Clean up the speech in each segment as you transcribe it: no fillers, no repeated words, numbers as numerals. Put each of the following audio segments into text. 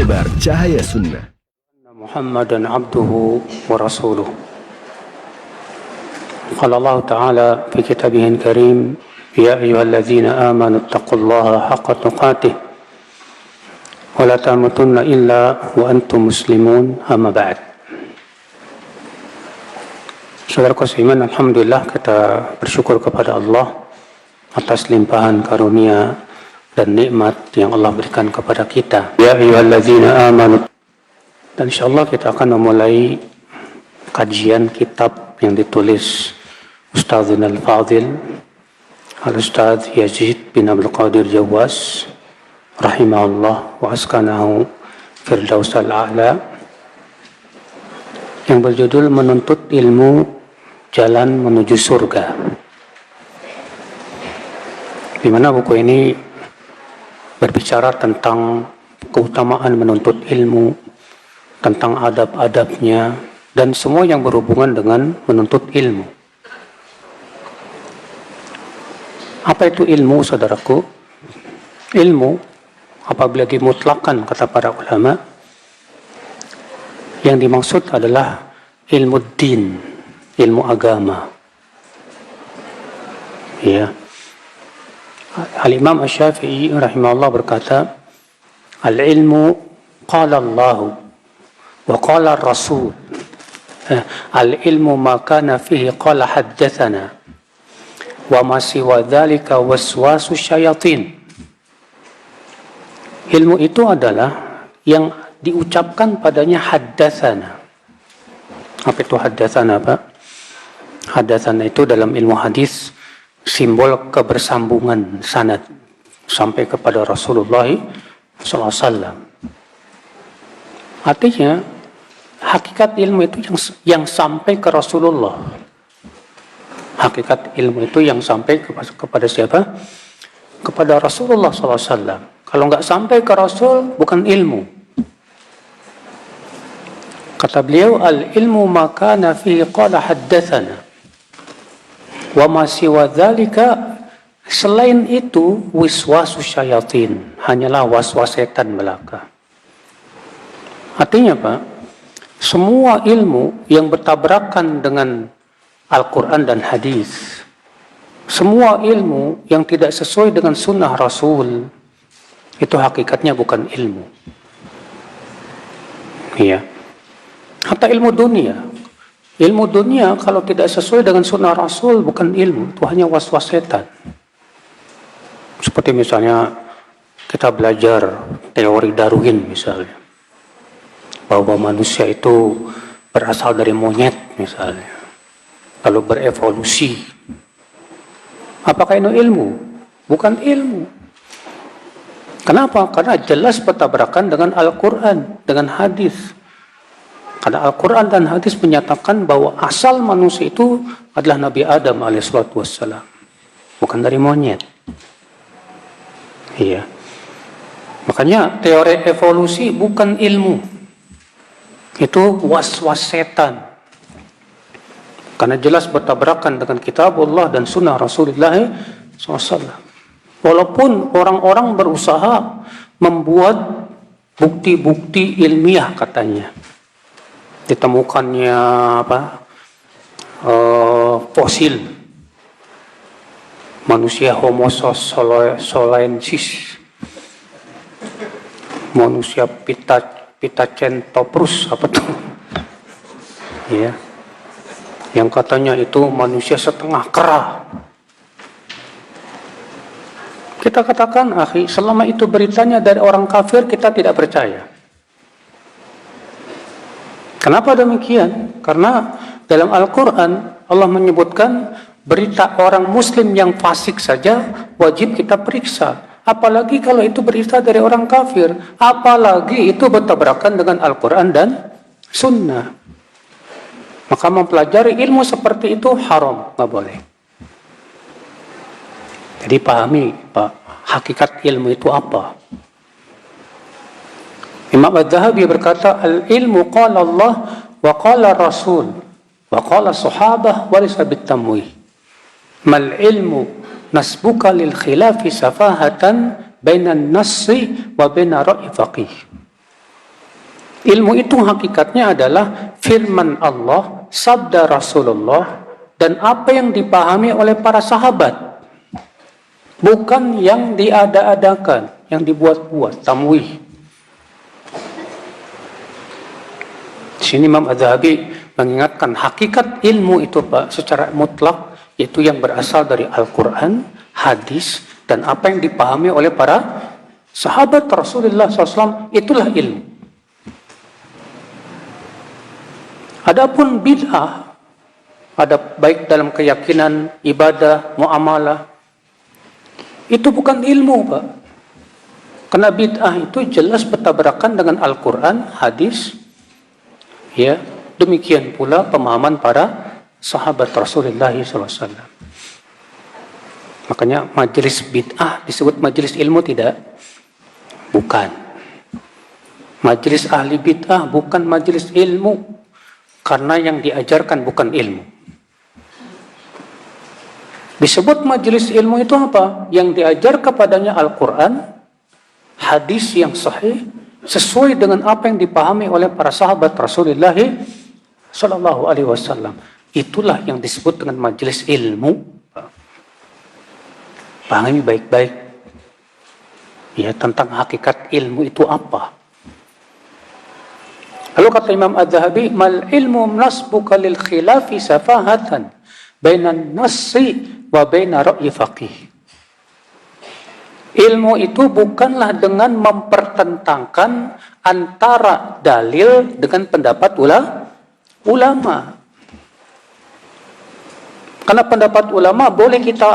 Penggebar Cahaya Sunnah Muhammadan abduhu wa rasuluh. Qala Allah Ta'ala fi kitabihil karim, ya ayyuhalladzina amanu taqullaha haqqa tuqatih wa la tamutunna illa wa antum muslimun, amma ba'd. Saudaraku seiman, alhamdulillah kita bersyukur kepada Allah atas limpahan karunia dan nikmat yang Allah berikan kepada kita. Ya ayyuhalladzina amanu. Dan insyaallah kita akan memulai kajian kitab yang ditulis Ustadzuna Al-Fadhil Al-Ustadz Yazid bin Abdul Qadir Jawas rahimahullah wa askanahu Firdausal A'la, yang berjudul Menuntut Ilmu Jalan Menuju Surga, di mana buku ini berbicara tentang keutamaan menuntut ilmu, tentang adab-adabnya, dan semua yang berhubungan dengan menuntut ilmu. Apa itu ilmu, saudaraku? Ilmu, apabila dimutlakkan, kata para ulama, yang dimaksud adalah ilmu din, ilmu agama. Ya. Al-Imam Asy-Syafi'i rahimahullah berkata, al-ilmu qala Allah wa qala Rasul. Al-ilmu ma kana fihi qala haddatsana wa ma siwa dzalika waswasu syayatin. Ilmu itu adalah yang diucapkan padanya haddatsana. Apa itu haddatsana, Pak? Haddatsana itu dalam ilmu hadis simbol kebersambungan sanad sampai kepada Rasulullah SAW. Artinya hakikat ilmu itu yang sampai ke Rasulullah. Hakikat ilmu itu yang sampai kepada siapa? Kepada Rasulullah SAW. Kalau nggak sampai ke Rasul, bukan ilmu. Kata beliau, al-ilmu makana fihi qala haddatsana wa ma siwa dzalika, selain itu wiswasu syayatin, hanyalah waswas setan belaka. Artinya Pak, semua ilmu yang bertabrakan dengan Al-Quran dan hadis, semua ilmu yang tidak sesuai dengan sunnah Rasul, itu hakikatnya bukan ilmu. Iya. Hatta ilmu dunia. Ilmu dunia kalau tidak sesuai dengan sunnah Rasul bukan ilmu, itu hanya was-was setan. Seperti misalnya kita belajar teori Darwin misalnya, bahwa manusia itu berasal dari monyet misalnya, lalu berevolusi. Apakah itu ilmu? Bukan ilmu. Kenapa? Karena jelas bertabrakan dengan Al-Quran, dengan hadis. Karena Al-Quran dan hadis menyatakan bahwa asal manusia itu adalah Nabi Adam alaihissalam, bukan dari monyet. Iya. Makanya teori evolusi bukan ilmu. Itu was-was setan. Karena jelas bertabrakan dengan kitabullah dan sunnah Rasulullah SAW. Walaupun orang-orang berusaha membuat bukti-bukti ilmiah katanya. Ditemukannya fosil manusia Homo solensis, manusia Pithecanthropus, apa tuh? Ya, yang katanya itu manusia setengah kera. Kita katakan, akhi, selama itu beritanya dari orang kafir, kita tidak percaya. Kenapa demikian? Karena dalam Al-Quran Allah menyebutkan berita orang muslim yang fasik saja wajib kita periksa. Apalagi kalau itu berita dari orang kafir. Apalagi itu bertabrakan dengan Al-Quran dan Sunnah. Maka mempelajari ilmu seperti itu haram, nggak boleh. Jadi pahami Pak, hakikat ilmu itu apa? Imam Adz-Dzahabi berkata, al-ilmu qala Allah wa qala Rasul wa qala sahabah wa laysa bitamwih. Mal ilmu nasbuka lil khilafi safahatan bainan nassi wa baina ra'i faqih. Ilmu itu hakikatnya adalah firman Allah, sabda Rasulullah, dan apa yang dipahami oleh para sahabat. Bukan yang diada-adakan, yang dibuat-buat, tamwih. Di sini Imam Az-Zahabi mengingatkan hakikat ilmu itu Pak secara mutlak, yaitu yang berasal dari Al-Quran, hadis, dan apa yang dipahami oleh para sahabat Rasulullah SAW, itulah ilmu. Adapun bid'ah, ada baik dalam keyakinan, ibadah, muamalah, itu bukan ilmu Pak. Karena bid'ah itu jelas bertabrakan dengan Al-Quran, hadis, ya, demikian pula pemahaman para sahabat Rasulullah SAW. Makanya majelis bid'ah disebut majelis ilmu tidak? Bukan. Majelis ahli bid'ah bukan majelis ilmu. Karena yang diajarkan bukan ilmu. Disebut majelis ilmu itu apa? Yang diajar kepadanya Al-Quran, hadis yang sahih, sesuai dengan apa yang dipahami oleh para sahabat Rasulullah Sallallahu Alaihi Wasallam. Itulah yang disebut dengan majelis ilmu. Pahami baik-baik ya tentang hakikat ilmu itu apa. Lalu kata Imam Az-Zahabi, mal ilmu nasbuka lil khilafi safahatan bainan nassi wa baina ra'yi faqih. Ilmu itu bukanlah dengan mempertentangkan antara dalil dengan pendapat ulama. Karena pendapat ulama boleh kita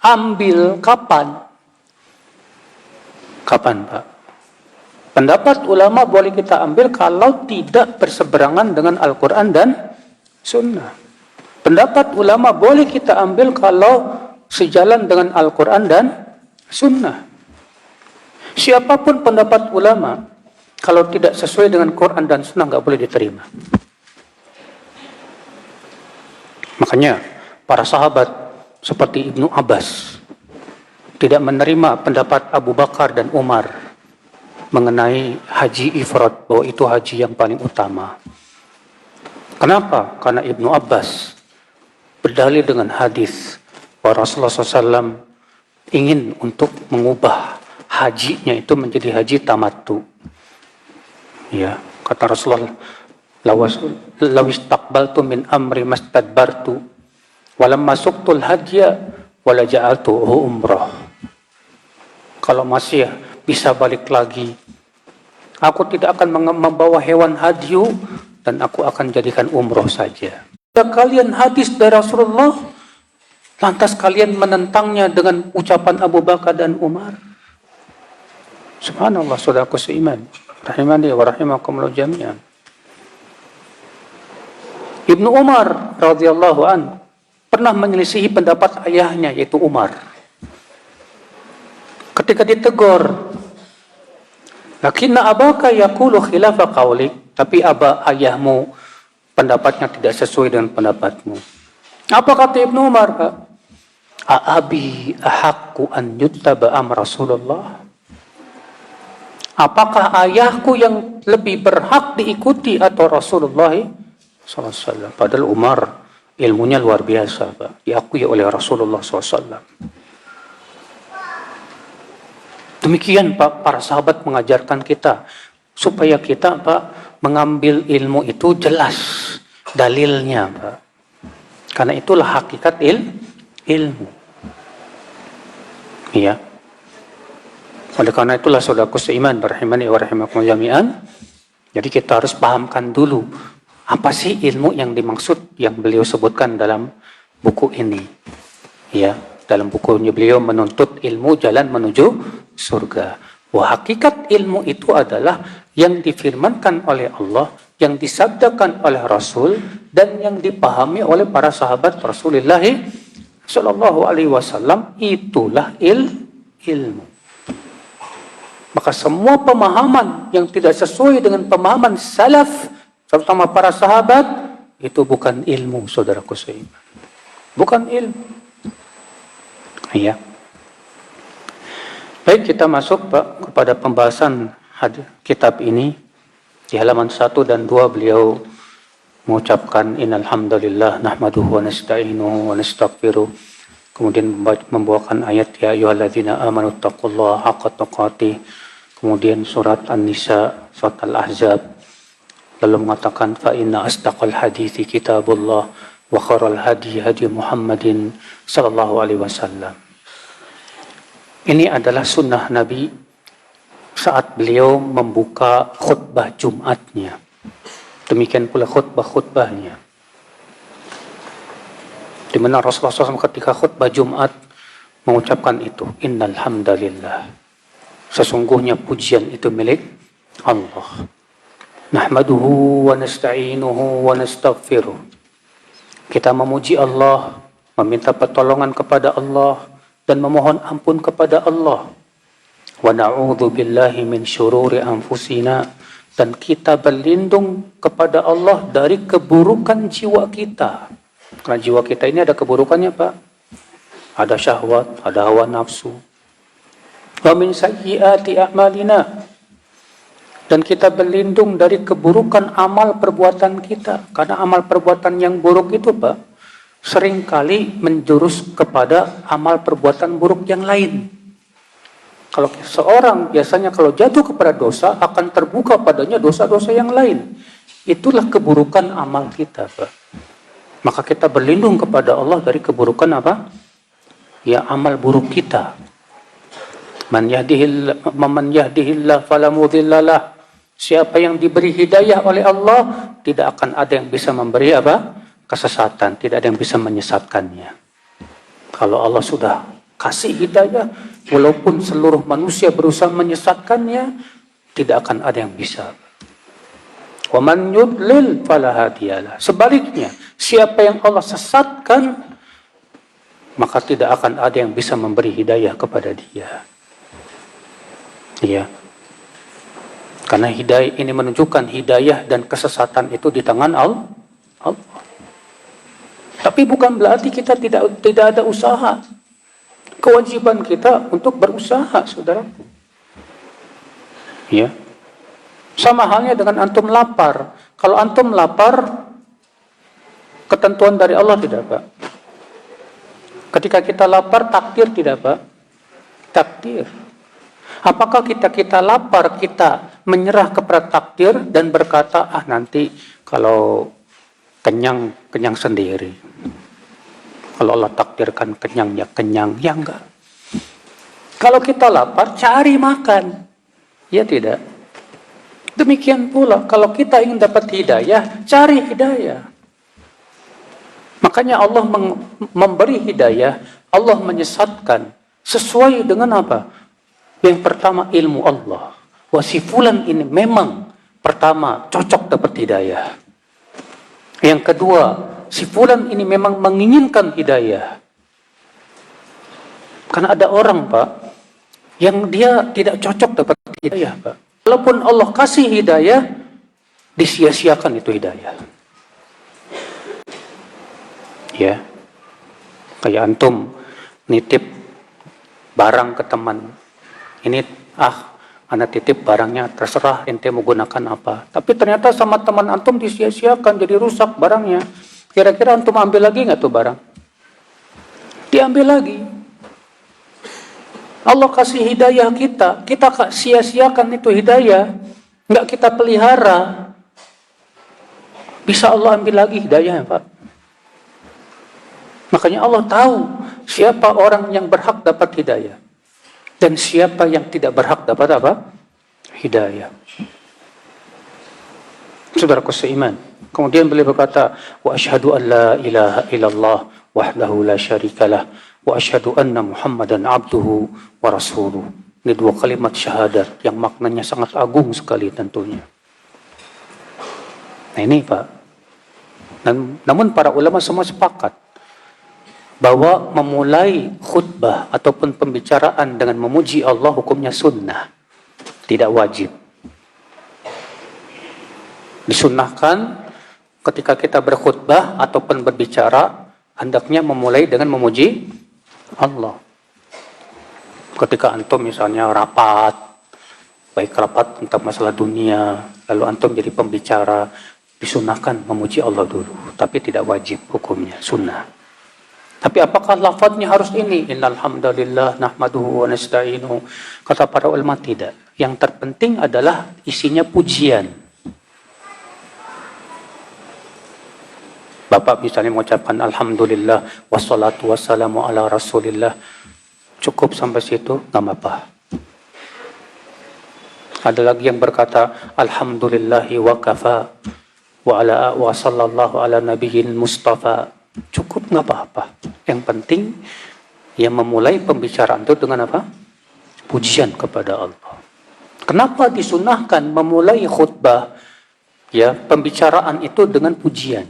ambil kapan? Kapan, Pak? Pendapat ulama boleh kita ambil kalau tidak berseberangan dengan Al-Quran dan Sunnah. Pendapat ulama boleh kita ambil kalau sejalan dengan Al-Quran dan Sunnah. Siapapun pendapat ulama, kalau tidak sesuai dengan Quran dan Sunnah, nggak boleh diterima. Makanya para sahabat seperti Ibnu Abbas tidak menerima pendapat Abu Bakar dan Umar mengenai haji ifrad, bahwa itu haji yang paling utama. Kenapa? Karena Ibnu Abbas berdalil dengan hadis bahwa Rasulullah SAW ingin untuk mengubah hajinya itu menjadi haji tamattu. Ya, kata Rasulullah, lawis taqbaltu min amri mastadbartu walam masuktul hajya wala ja'altuhu umrah. Kalau masih bisa balik lagi, aku tidak akan membawa hewan hadyu dan aku akan jadikan umroh saja. Jika kalian hadis dari Rasulullah, lantas kalian menentangnya dengan ucapan Abu Bakar dan Umar. Subhanallah, saudaraku seiman, rahimani wa rahimakumullah jami'an. Ibnu Umar radhiyallahu anhu pernah menyelisihi pendapat ayahnya, yaitu Umar. Ketika ditegur, lakinna abaka yaqulu khilafa qaulik, tapi ayahmu pendapatnya tidak sesuai dengan pendapatmu. Apa kata Ibnu Umar, Pak? Abi ahaqqu an yuttaba am Rasulullah? Apakah ayahku yang lebih berhak diikuti atau Rasulullah SAW? Padahal Umar ilmunya luar biasa, Pak. Diakui oleh Rasulullah SAW. Demikian Pak, para sahabat mengajarkan kita supaya kita Pak mengambil ilmu itu jelas dalilnya Pak. Karena itulah hakikat ilmu. Iya. Oleh karena itulah saudaraku seiman rahimani wa rahimakumullah jami'an. Jadi kita harus pahamkan dulu apa sih ilmu yang dimaksud yang beliau sebutkan dalam buku ini. Ya, dalam bukunya beliau menuntut ilmu jalan menuju surga. Wah, hakikat ilmu itu adalah yang difirmankan oleh Allah, yang disabdakan oleh Rasul, dan yang dipahami oleh para sahabat Rasulullah Sallallahu Alaihi Wasallam. Itulah ilmu. Maka semua pemahaman yang tidak sesuai dengan pemahaman salaf, terutama para sahabat, itu bukan ilmu, saudaraku seiman. Bukan ilmu. Iya. Baik, kita masuk Pak kepada pembahasan kitab ini. Di halaman 1 dan 2 beliau mengucapkan innal hamdalillah nahmaduhu wa nasta'inuhu wa nastaghfiruh. Kemudian membawakan ayat ya ayyuhalladzina amanu taqullaha haqqa tuqatih. Kemudian surat An-Nisa, surat Al-Ahzab. Lalu mengatakan fa inna asdaqal hadithi kitabullah wa khairal hadi hadi Muhammadin sallallahu alaihi wasallam. Ini adalah sunnah Nabi saat beliau membuka khutbah Jumatnya. Demikian pula khutbah-khutbahnya. Di mana Rasulullah SAW ketika khutbah Jumat mengucapkan itu, innal hamdalillah. Sesungguhnya pujian itu milik Allah. Nahmaduhu wa nasta'inuhu wa nastaghfiruh. Kita memuji Allah, meminta pertolongan kepada Allah dan memohon ampun kepada Allah. Wa na'udzu billahi min syururi anfusina, dan kita berlindung kepada Allah dari keburukan jiwa kita. Karena jiwa kita ini ada keburukannya, Pak. Ada syahwat, ada hawa nafsu. Wa min sayyiati a'malina, dan kita berlindung dari keburukan amal perbuatan kita. Karena amal perbuatan yang buruk itu, Pak, seringkali menjurus kepada amal perbuatan buruk yang lain. Kalau seorang biasanya kalau jatuh kepada dosa, akan terbuka padanya dosa-dosa yang lain. Itulah keburukan amal kita, Pak. Maka kita berlindung kepada Allah dari keburukan apa? Ya, amal buruk kita. Man yahdihillah fala mudhillalah. Siapa yang diberi hidayah oleh Allah, tidak akan ada yang bisa memberi apa? Kesesatan, tidak ada yang bisa menyesatkannya. Kalau Allah sudah kasih hidayah, walaupun seluruh manusia berusaha menyesatkannya, tidak akan ada yang bisa. Wa man yudlil fala hadiyalah. Sebaliknya, siapa yang Allah sesatkan, maka tidak akan ada yang bisa memberi hidayah kepada dia. Iya. Karena hidayah ini menunjukkan hidayah dan kesesatan itu di tangan Allah. Tapi bukan berarti kita tidak ada usaha. Kewajiban kita untuk berusaha, saudaraku. Ya. Sama halnya dengan antum lapar. Kalau antum lapar, ketentuan dari Allah tidak, Pak? Ketika kita lapar, takdir tidak, Pak? Takdir. Apakah kita lapar, kita menyerah kepada takdir dan berkata, nanti kalau kenyang sendiri. Kalau Allah takdirkan kenyang, ya kenyang. Ya enggak. Kalau kita lapar, cari makan. Ya tidak. Demikian pula, kalau kita ingin dapat hidayah, cari hidayah. Makanya Allah memberi hidayah, Allah menyesatkan. Sesuai dengan apa? Yang pertama, ilmu Allah. Wah, si fulan ini memang pertama cocok dapat hidayah. Yang kedua, si fulan ini memang menginginkan hidayah. Karena ada orang, Pak, yang dia tidak cocok dapat hidayah, Pak. Walaupun Allah kasih hidayah, disia-siakan itu hidayah. Ya. Kayak antum nitip barang ke teman. Ini, anak titip barangnya, terserah ente mau gunakan apa. Tapi ternyata sama teman antum disia-siakan, jadi rusak barangnya. Kira-kira antum ambil lagi nggak tuh barang? Diambil lagi. Allah kasih hidayah kita sia-siakan itu hidayah, nggak kita pelihara, bisa Allah ambil lagi hidayah, Pak. Makanya Allah tahu siapa orang yang berhak dapat hidayah dan siapa yang tidak berhak dapat apa? Hidayah. Saudaraku seiman. Kemudian beliau berkata, wa asyhadu an la ilaha illallah wahdahu la syarikalah wa asyhadu anna Muhammadan abduhu wa rasuluh. Ini dua kalimat syahadat yang maknanya sangat agung sekali tentunya. Nah ini, Pak. Namun para ulama semua sepakat bahwa memulai khutbah ataupun pembicaraan dengan memuji Allah hukumnya sunnah, tidak wajib. Disunnahkan ketika kita berkhutbah ataupun berbicara, hendaknya memulai dengan memuji Allah. Ketika antum misalnya rapat, baik rapat tentang masalah dunia, lalu antum jadi pembicara, disunahkan memuji Allah dulu, tapi tidak wajib hukumnya, sunnah. Tapi apakah lafadznya harus ini? Innal hamdalillah nahmaduhu wa nasta'inuhu. Kata para ulama tidak. Yang terpenting adalah isinya pujian. Bapak misalnya mengucapkan alhamdulillah wassalatu wassalamu ala rasulillah, cukup sampai situ, nggak apa-apa. Ada lagi yang berkata alhamdulillahi wa kafa wa sallallahu ala nabiyyin mustafa, cukup, nggak apa-apa. Yang penting yang memulai pembicaraan itu dengan apa? Pujian kepada Allah. Kenapa disunahkan memulai khutbah, ya, pembicaraan itu dengan pujian?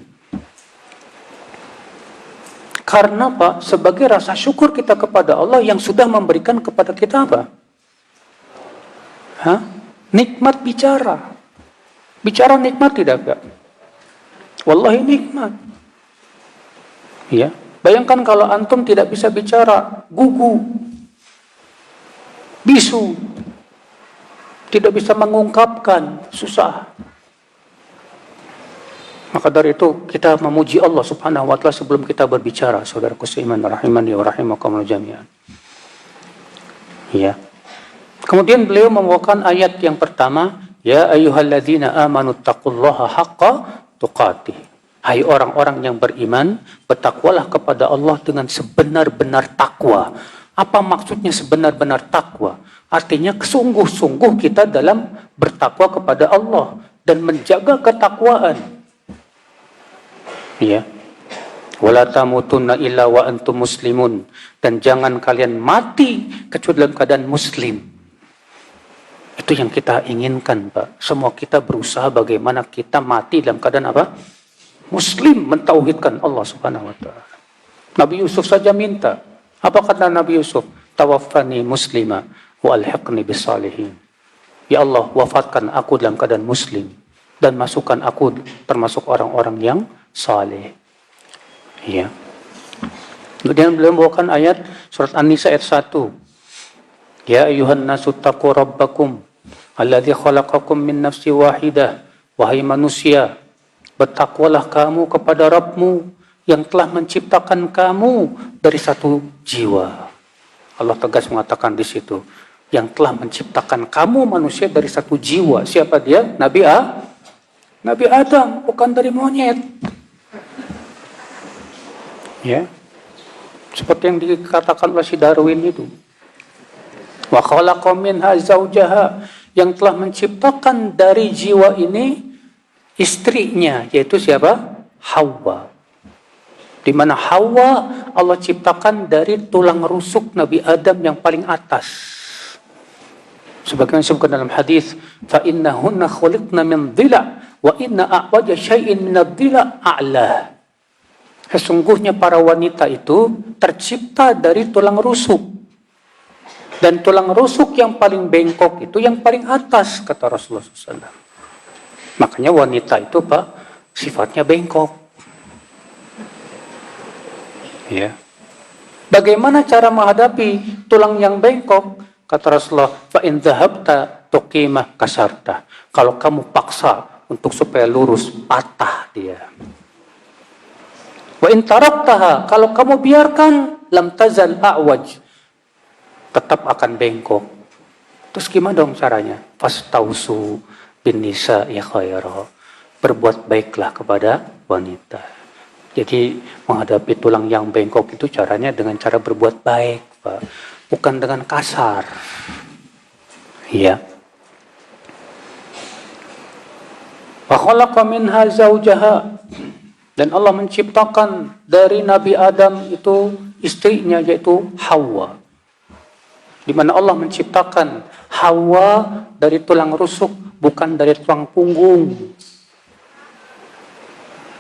Karena Pak, sebagai rasa syukur kita kepada Allah yang sudah memberikan kepada kita apa? Nikmat bicara. Bicara nikmat tidak, Pak? Wallahi nikmat. Ya, bayangkan kalau antum tidak bisa bicara, gugu, bisu, tidak bisa mengungkapkan, susah. Maka dari itu kita memuji Allah Subhanahu wa taala sebelum kita berbicara, saudaraku seiman rahimani wa rahimakumullah jami'an. Ya. Kemudian beliau membawakan ayat yang pertama, ya ayyuhalladzina amanu taqullaha haqqa tuqatih. Hai orang-orang yang beriman, bertakwalah kepada Allah dengan sebenar-benar takwa. Apa maksudnya sebenar-benar takwa? Artinya sungguh-sungguh kita dalam bertakwa kepada Allah dan menjaga ketakwaan. Ya. Wala tamutunna illa wa antum muslimun, dan jangan kalian mati kecuali dalam keadaan muslim. Itu yang kita inginkan, Pak. Semua kita berusaha bagaimana kita mati dalam keadaan apa? Muslim, mentauhidkan Allah Subhanahu wa taala. Nabi Yusuf saja minta. Apa kata Nabi Yusuf? Tawaffani muslima wa alhiqni bisalihin. Ya Allah, wafatkan aku dalam keadaan muslim dan masukkan aku termasuk orang-orang yang saleh. Ya. Kemudian beliau membawakan ayat surat An-Nisa ayat 1. Ya ayyuhan nasu taqu rabbakum alladzi khalaqakum min nafsin wahidah. Wahai manusia, bertakwalah kamu kepada Rabbmu yang telah menciptakan kamu dari satu jiwa. Allah tegas mengatakan di situ, yang telah menciptakan kamu manusia dari satu jiwa. Siapa dia? Nabi Adam, bukan dari monyet. Ya. Seperti yang dikatakan oleh si Darwin itu. Wa khalaqa minha zawjaha, yang telah menciptakan dari jiwa ini istrinya, yaitu siapa? Hawa. Di mana Hawa Allah ciptakan dari tulang rusuk Nabi Adam yang paling atas. Sebagaimana disebutkan dalam hadis, fa innahunna khuliqna min dhila wa inna a'waja syai'in min ad-dhila a'la. Sesungguhnya para wanita itu tercipta dari tulang rusuk. Dan tulang rusuk yang paling bengkok itu yang paling atas, kata Rasulullah SAW. Makanya wanita itu, Pak, sifatnya bengkok. Ya. Bagaimana cara menghadapi tulang yang bengkok? Kata Rasulullah, fa in dhahabta tuqimah kasarta. Kalau kamu paksa untuk supaya lurus, patah dia. Wa in taraktaha, kalau kamu biarkan, lam tazal a'waj, tetap akan bengkok. Terus gimana dong caranya? Fastausu bin nisa'i khaira. Berbuat baiklah kepada wanita. Jadi menghadapi tulang yang bengkok itu caranya dengan cara berbuat baik, Pak. Bukan dengan kasar. Ya. Wa khalaqa minha zawjaha, dan Allah menciptakan dari Nabi Adam itu istrinya, yaitu Hawa. Di mana Allah menciptakan Hawa dari tulang rusuk, bukan dari tulang punggung.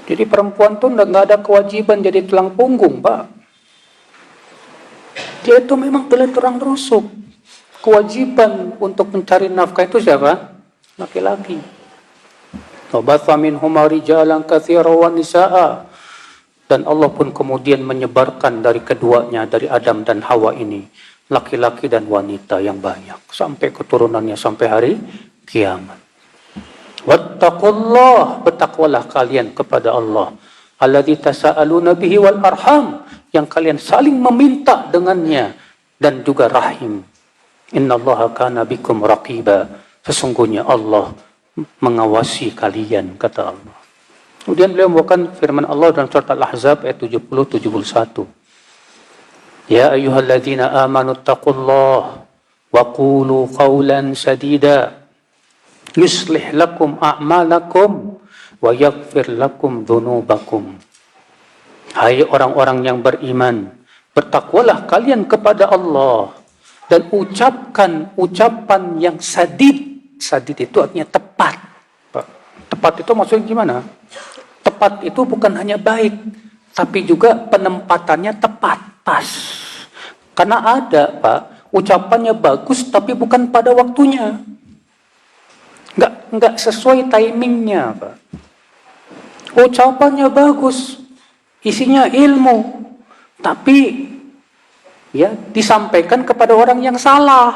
Jadi perempuan tuh nggak ada kewajiban jadi tulang punggung, Pak. Dia itu memang dari tulang rusuk. Kewajiban untuk mencari nafkah itu siapa? Laki-laki. Wabatha minhuma rijalan katsiran wa nisaa. Dan Allah pun kemudian menyebarkan dari keduanya, dari Adam dan Hawa ini, laki-laki dan wanita yang banyak, sampai keturunannya sampai hari kiamat. Wattaqullah, bertakwalah kalian kepada Allah. Alladzi tasaaluna bihi wal arham, yang kalian saling meminta dengannya dan juga rahim. Innallaha kana bikum raqiba, sesungguhnya Allah mengawasi kalian, kata Allah. Kemudian beliau membawakan firman Allah dalam surat Al-Ahzab ayat 70-71. Ya ayyuhalladzina amanu taqullaha wa qulu qawlan sadida yuslih lakum a'malakum wa yaghfir lakum dhunubakum. Hai orang-orang yang beriman, bertakwalah kalian kepada Allah dan ucapkan ucapan yang sadid. Sadid itu artinya tepat. Tepat itu maksudnya gimana? Tepat itu bukan hanya baik, tapi juga penempatannya tepat, pas. Karena ada, Pak, ucapannya bagus tapi bukan pada waktunya. Enggak sesuai timingnya, Pak. Ucapannya bagus, isinya ilmu, tapi ya disampaikan kepada orang yang salah.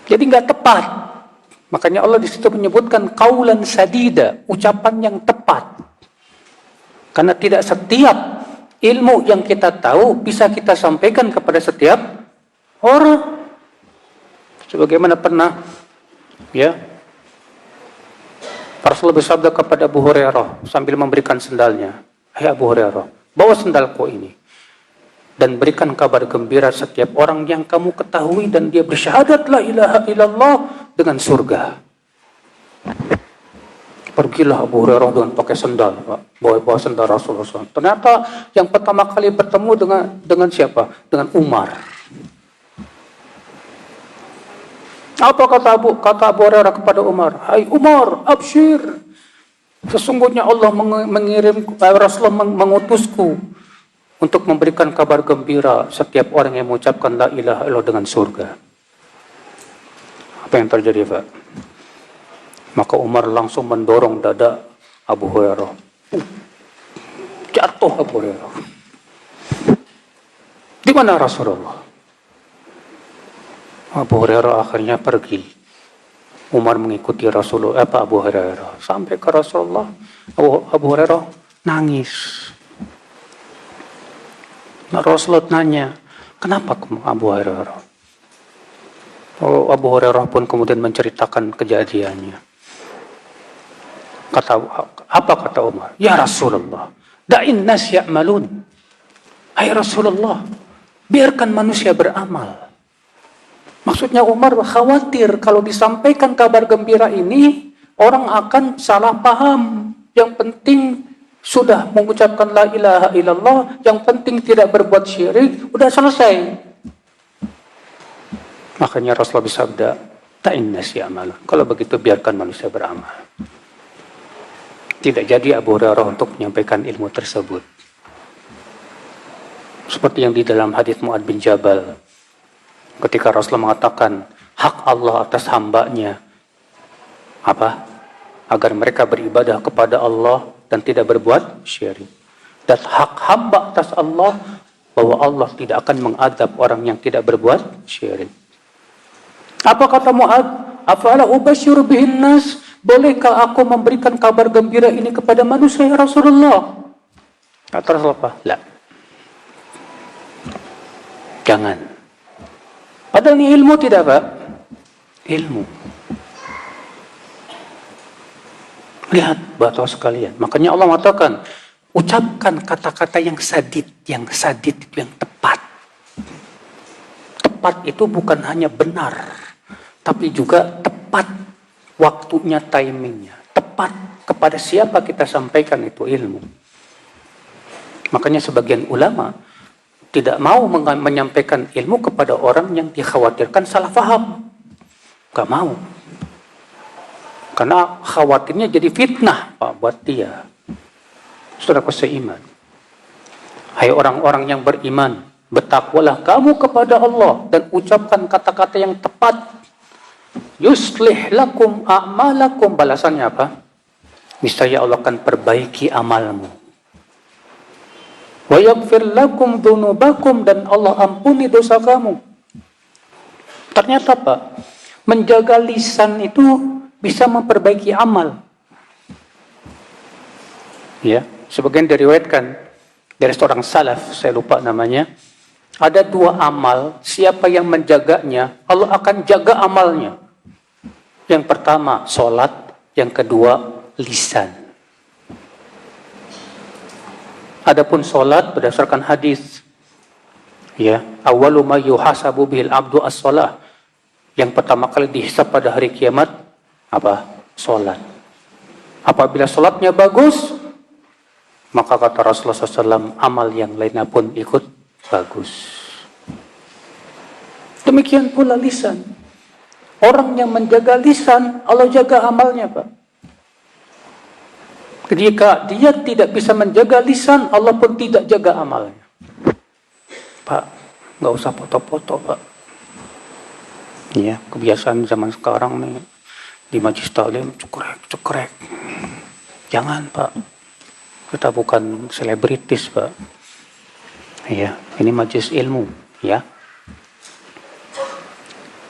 Jadi enggak tepat. Makanya Allah di situ menyebutkan qaulan sadida, ucapan yang tepat. Karena tidak setiap ilmu yang kita tahu bisa kita sampaikan kepada setiap orang. Sebagaimana pernah ya Rasulullah bersabda kepada Abu Hurairah sambil memberikan sendalnya, "Hai Abu Hurairah, bawa sendalku ini dan berikan kabar gembira setiap orang yang kamu ketahui dan dia bersyahadat la ilaha illallah dengan surga." Pergilah Abu Hurairah dengan pakai sendal, Pak. Bawa sendal Rasulullah SAW. Ternyata yang pertama kali bertemu dengan siapa? Dengan Umar. Apa kata Abu Hurairah kepada Umar? Hai Umar, absyir. Sesungguhnya Allah Rasulullah mengutusku untuk memberikan kabar gembira setiap orang yang mengucapkan la ilaha illallah dengan surga. Apa yang terjadi, Pak? Maka Umar langsung mendorong dada Abu Hurairah. Jatuh Abu Hurairah. Di mana Rasulullah? Abu Hurairah akhirnya pergi. Umar mengikuti Rasulullah, Abu Hurairah. Sampai ke Rasulullah, Abu Hurairah nangis. Nah, Rasulullah nanya, kenapa Abu Hurairah? Abu Hurairah pun kemudian menceritakan kejadiannya. Apa kata Umar? Ya Rasulullah, da'in nas ya'malun. Hai Rasulullah, biarkan manusia beramal. Maksudnya Umar khawatir kalau disampaikan kabar gembira ini, orang akan salah paham. Yang penting sudah mengucapkan la ilaha illallah, yang penting tidak berbuat syirik, udah selesai. Makanya Rasulullah bersabda, ta'in nas ya'malun. Kalau begitu biarkan manusia beramal. Tidak jadi Abu Hurairah untuk menyampaikan ilmu tersebut. Seperti yang di dalam hadits Mu'adz bin Jabal, ketika Rasulullah mengatakan hak Allah atas hambanya apa? Agar mereka beribadah kepada Allah dan tidak berbuat syirik. Dan hak hamba atas Allah bahwa Allah tidak akan mengadab orang yang tidak berbuat syirik. Apa kata Mu'adz? Afala ubasyiru bihin nas? Bolehkah aku memberikan kabar gembira ini kepada manusia ya Rasulullah? Kata Rasulullah apa? La. Jangan. Padahal ini ilmu tidak, Pak? Ilmu. Lihat, bahawa sekalian. Makanya Allah mengatakan, ucapkan kata-kata yang sadid itu yang tepat. Tepat itu bukan hanya benar, tapi juga tepat waktunya, timingnya. Tepat kepada siapa kita sampaikan itu ilmu. Makanya sebagian ulama tidak mau menyampaikan ilmu kepada orang yang dikhawatirkan salah paham. Gak mau. Karena khawatirnya jadi fitnah, Pak, buat dia. Saudaraku seiman. Hai orang-orang yang beriman, bertakwalah kamu kepada Allah dan ucapkan kata-kata yang tepat. Yuslih lakum a'malakum. Balasannya apa? Niscaya Allah akan perbaiki amalmu. Wa yaghfir lakum dzunubakum, dan Allah ampuni dosa kamu. Ternyata Pak, menjaga lisan itu bisa memperbaiki amal. Ya, sebagian diriwayatkan dari seorang salaf, saya lupa namanya, ada 2 amal, siapa yang menjaganya, Allah akan jaga amalnya. Yang pertama, sholat, yang kedua, lisan. Adapun sholat berdasarkan hadis, ya, awwalu ma yuhasabu bihil abdu as-shalah. Yang pertama kali dihisab pada hari kiamat apa? Sholat. Apabila sholatnya bagus, maka kata Rasulullah SAW, amal yang lainnya pun ikut bagus. Demikian pula lisan. Orang yang menjaga lisan, Allah jaga amalnya, Pak. Ketika dia tidak bisa menjaga lisan, Allah pun tidak jaga amalnya. Pak, nggak usah foto-foto, Pak. Ya, kebiasaan zaman sekarang nih, di majlis taklim cekrek. Jangan, Pak. Kita bukan selebritis, Pak. Ya, ini majlis ilmu, ya.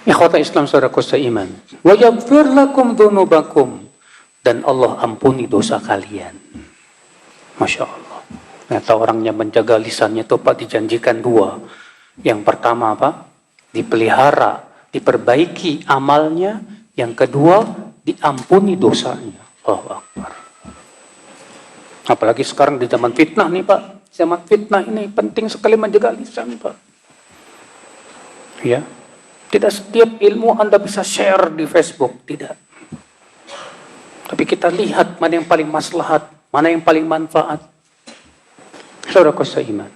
Ikhwata Islam saudaraku seiman. Wa yaghfir lakum dzunubakum, dan Allah ampuni dosa kalian. Masya Allah. Ternyata orang yang menjaga lisannya itu Pak dijanjikan 2. Yang pertama Pak, dipelihara, diperbaiki amalnya. Yang kedua, diampuni dosanya. Allahu Akbar. Apalagi sekarang di zaman fitnah nih Pak. Zaman fitnah ini penting sekali menjaga lisan Pak. Ya. Tidak setiap ilmu Anda bisa share di Facebook, tidak. Tapi kita lihat mana yang paling maslahat, mana yang paling manfaat. Saudaraku seiman.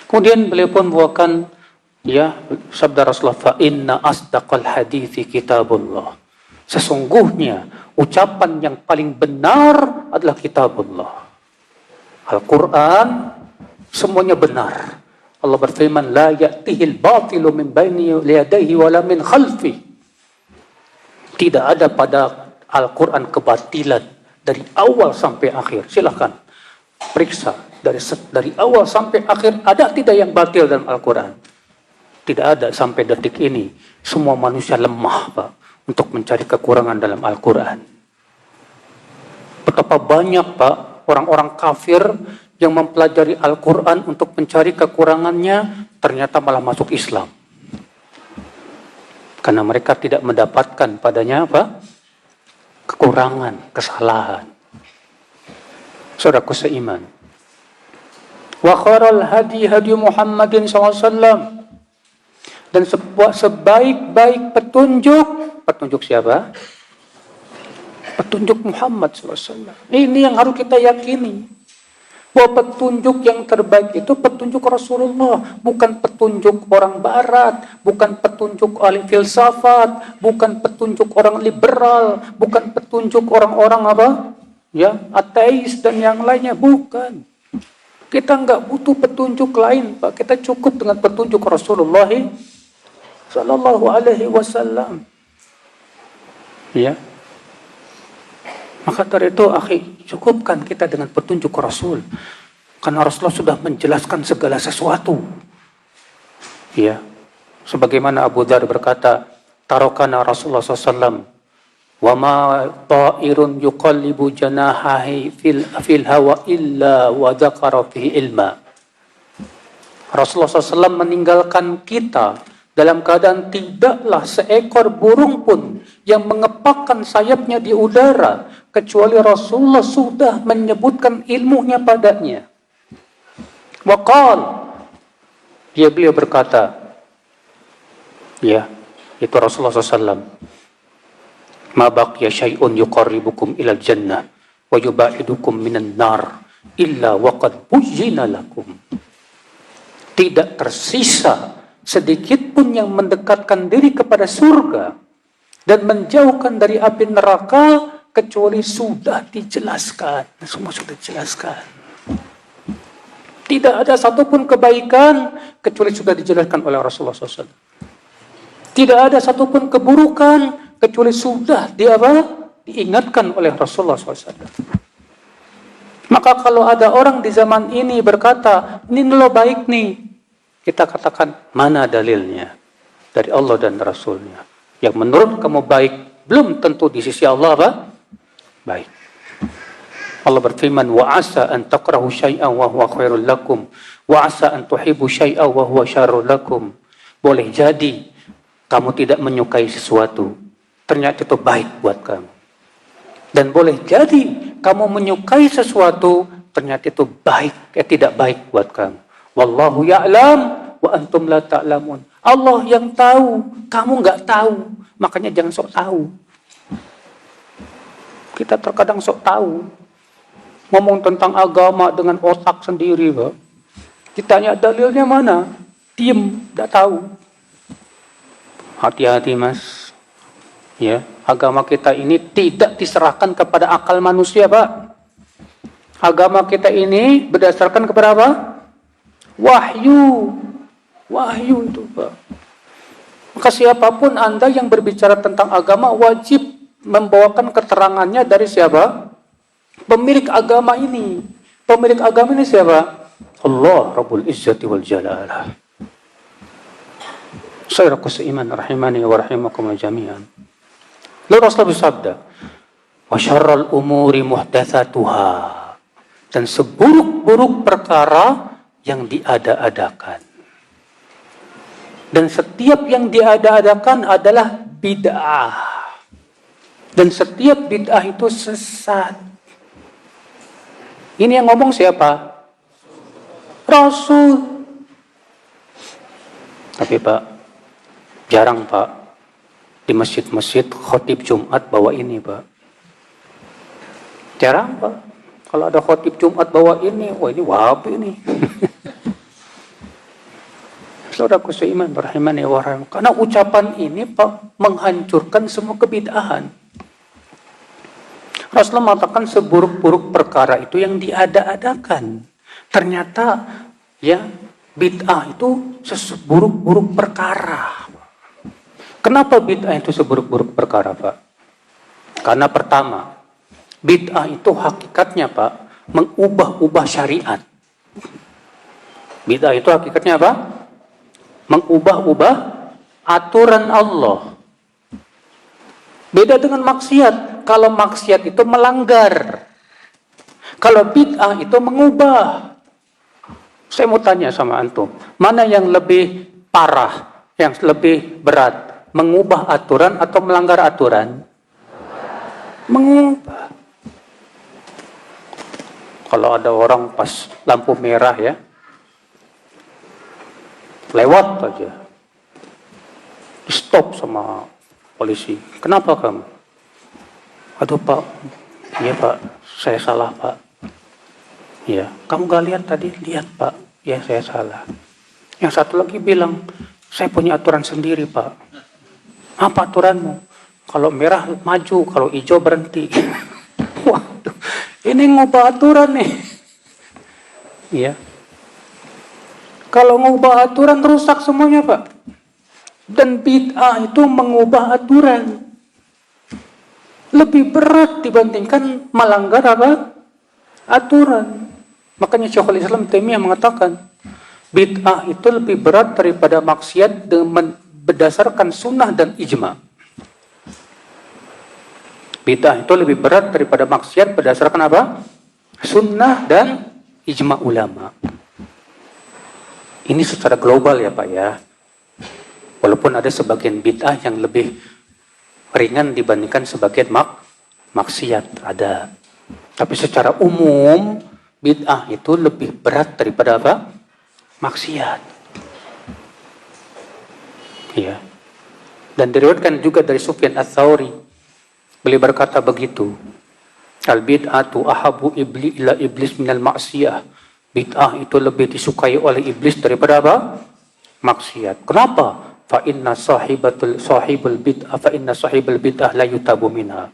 Kemudian beliau pun membawakan ya sabda Rasulullah, fa inna asdaqal hadithi kitabullah. Sesungguhnya ucapan yang paling benar adalah kitabullah. Al-Quran semuanya benar. Allah berfirman, la ya'tihil batilu min baini yadayhi wala min khalfi. Tidak ada pada Al-Quran kebatilan dari awal sampai akhir. Silahkan periksa dari awal sampai akhir, ada tidak yang batil dalam Al-Quran? Tidak ada sampai detik ini. Semua manusia lemah Pak untuk mencari kekurangan dalam Al-Quran. Betapa banyak Pak orang-orang kafir yang mempelajari Al-Quran untuk mencari kekurangannya, ternyata malah masuk Islam. Karena mereka tidak mendapatkan padanya apa? Kekurangan, kesalahan. Saudaraku seiman. Wa khairal hadi hadi Muhammadin SAW. Dan sebaik-baik petunjuk siapa? Petunjuk Muhammad SAW. Ini yang harus kita yakini. Bahwa petunjuk yang terbaik itu petunjuk Rasulullah, bukan petunjuk orang barat, bukan petunjuk ahli filsafat, bukan petunjuk orang liberal, bukan petunjuk orang-orang apa? Ya, ateis dan yang lainnya, bukan. Kita nggak butuh petunjuk lain, Pak. Kita cukup dengan petunjuk Rasulullah sallallahu alaihi wasallam. Ya. Maka dari itu, akhi, cukupkan kita dengan petunjuk Rasul. Karena Rasulullah sudah menjelaskan segala sesuatu. Ya. Sebagaimana Abu Dzar berkata, tarokana Rasulullah SAW, wa ma ta'irun yuqallibu janahahi fil hawa illa wa dzakara fihi ilma. Rasulullah SAW meninggalkan kita dalam keadaan tidaklah seekor burung pun yang mengepakkan sayapnya di udara, kecuali Rasulullah sudah menyebutkan ilmunya padanya. Waqal, beliau berkata, ya, itu Rasulullah SAW, ma baqiya syai'un yuqarribukum ilal jannah wa yubaidukum minan nar illa waqad buyyina lakum. Tidak tersisa sedikit pun yang mendekatkan diri kepada surga dan menjauhkan dari api neraka kecuali sudah dijelaskan. Semua sudah dijelaskan. Tidak ada satupun kebaikan kecuali sudah dijelaskan oleh Rasulullah SAW. Tidak ada satupun keburukan kecuali sudah diingatkan oleh Rasulullah SAW. Maka kalau ada orang di zaman ini berkata, ini lo baik nih, kita katakan, mana dalilnya dari Allah dan Rasulnya? Yang menurut kamu baik, belum tentu di sisi Allah apa? Baik. Allah berfirman, wa asa an takrahu syai'an wa huwa khairul lakum wa asa an tuhibbu syai'an wa huwa syarrul lakum. Boleh jadi kamu tidak menyukai sesuatu, ternyata itu baik buat kamu. Dan boleh jadi kamu menyukai sesuatu, ternyata itu baik, tidak baik buat kamu. Wallahu ya'lam wa antum la ta'lamun. Allah yang tahu, kamu nggak tahu. Makanya jangan sok tahu. Kita terkadang sok tahu. Ngomong tentang agama dengan otak sendiri, Pak. Ditanya dalilnya mana? Diem, nggak tahu. Hati-hati, Mas. Ya, agama kita ini tidak diserahkan kepada akal manusia, Pak. Agama kita ini berdasarkan kepada apa? Wahyu. Wahyu itu, Pak. Maka siapapun Anda yang berbicara tentang agama wajib membawakan keterangannya dari siapa? Pemilik agama ini. Pemilik agama ini siapa? Allah Rabbul Izzati wal Jalalah. Saudaraku seiman rahimani wa rahimakum jami'an. Lalu Rasulullah bersabda, wa syarrul umuri muhdatsatuha. Dan seburuk-buruk perkara yang diada-adakan. Dan setiap yang diada-adakan adalah bid'ah. Dan setiap bid'ah itu sesat. Ini yang ngomong siapa? Rasul. Tapi Pak, jarang Pak, di masjid-masjid khotib Jumat bawa ini Pak. Jarang Pak. Kalau ada khotib Jumat bawa ini, wah ini wahabi ini. Saudaraku seiman rahimani wa rahimakum. Karena ucapan ini Pak menghancurkan semua kebid'ahan. Rasulullah mengatakan seburuk-buruk perkara itu yang diada-adakan. Ternyata ya bid'ah itu seburuk-buruk perkara. Kenapa bid'ah itu seburuk-buruk perkara, Pak? Karena pertama, bid'ah itu hakikatnya Pak mengubah-ubah syariat. Bid'ah itu hakikatnya apa? Mengubah-ubah aturan Allah. Beda dengan maksiat. Kalau maksiat itu melanggar. Kalau bid'ah itu mengubah. Saya mau tanya sama antum, mana yang lebih parah, yang lebih berat? Mengubah aturan atau melanggar aturan? Mengubah. Kalau ada orang pas lampu merah ya, lewat aja, di stop sama polisi. Kenapa kamu? Aduh Pak, iya Pak, saya salah Pak. Ya, kamu gak lihat tadi? Lihat Pak, ya saya salah. Yang satu lagi bilang, saya punya aturan sendiri Pak. Apa aturanmu? Kalau merah maju, kalau hijau berhenti. Waduh, ini ngubah aturan nih. Iya. Kalau ngubah aturan rusak semuanya Pak. Dan bid'ah itu mengubah aturan. Lebih berat dibandingkan melanggar apa? Aturan. Makanya Syekhul Islam Taimiyah mengatakan, bid'ah itu lebih berat daripada maksiat dengan berdasarkan sunnah dan ijma. Bid'ah itu lebih berat daripada maksiat berdasarkan apa? Sunnah dan ijma ulama. Ini secara global ya Pak ya. Walaupun ada sebagian bid'ah yang lebih ringan dibandingkan sebagian maksiat, ada. Tapi secara umum bid'ah itu lebih berat daripada apa? Maksiat. Iya. Dan diriwayatkan juga dari Sufyan Ats-Tsauri. Beliau berkata begitu. Al bid'atu ahabu ila iblis minal maksiyah. Bid'ah itu lebih disukai oleh iblis daripada apa? Maksiat. Kenapa? Fa inna sahibul bid'ah la yutabu minha.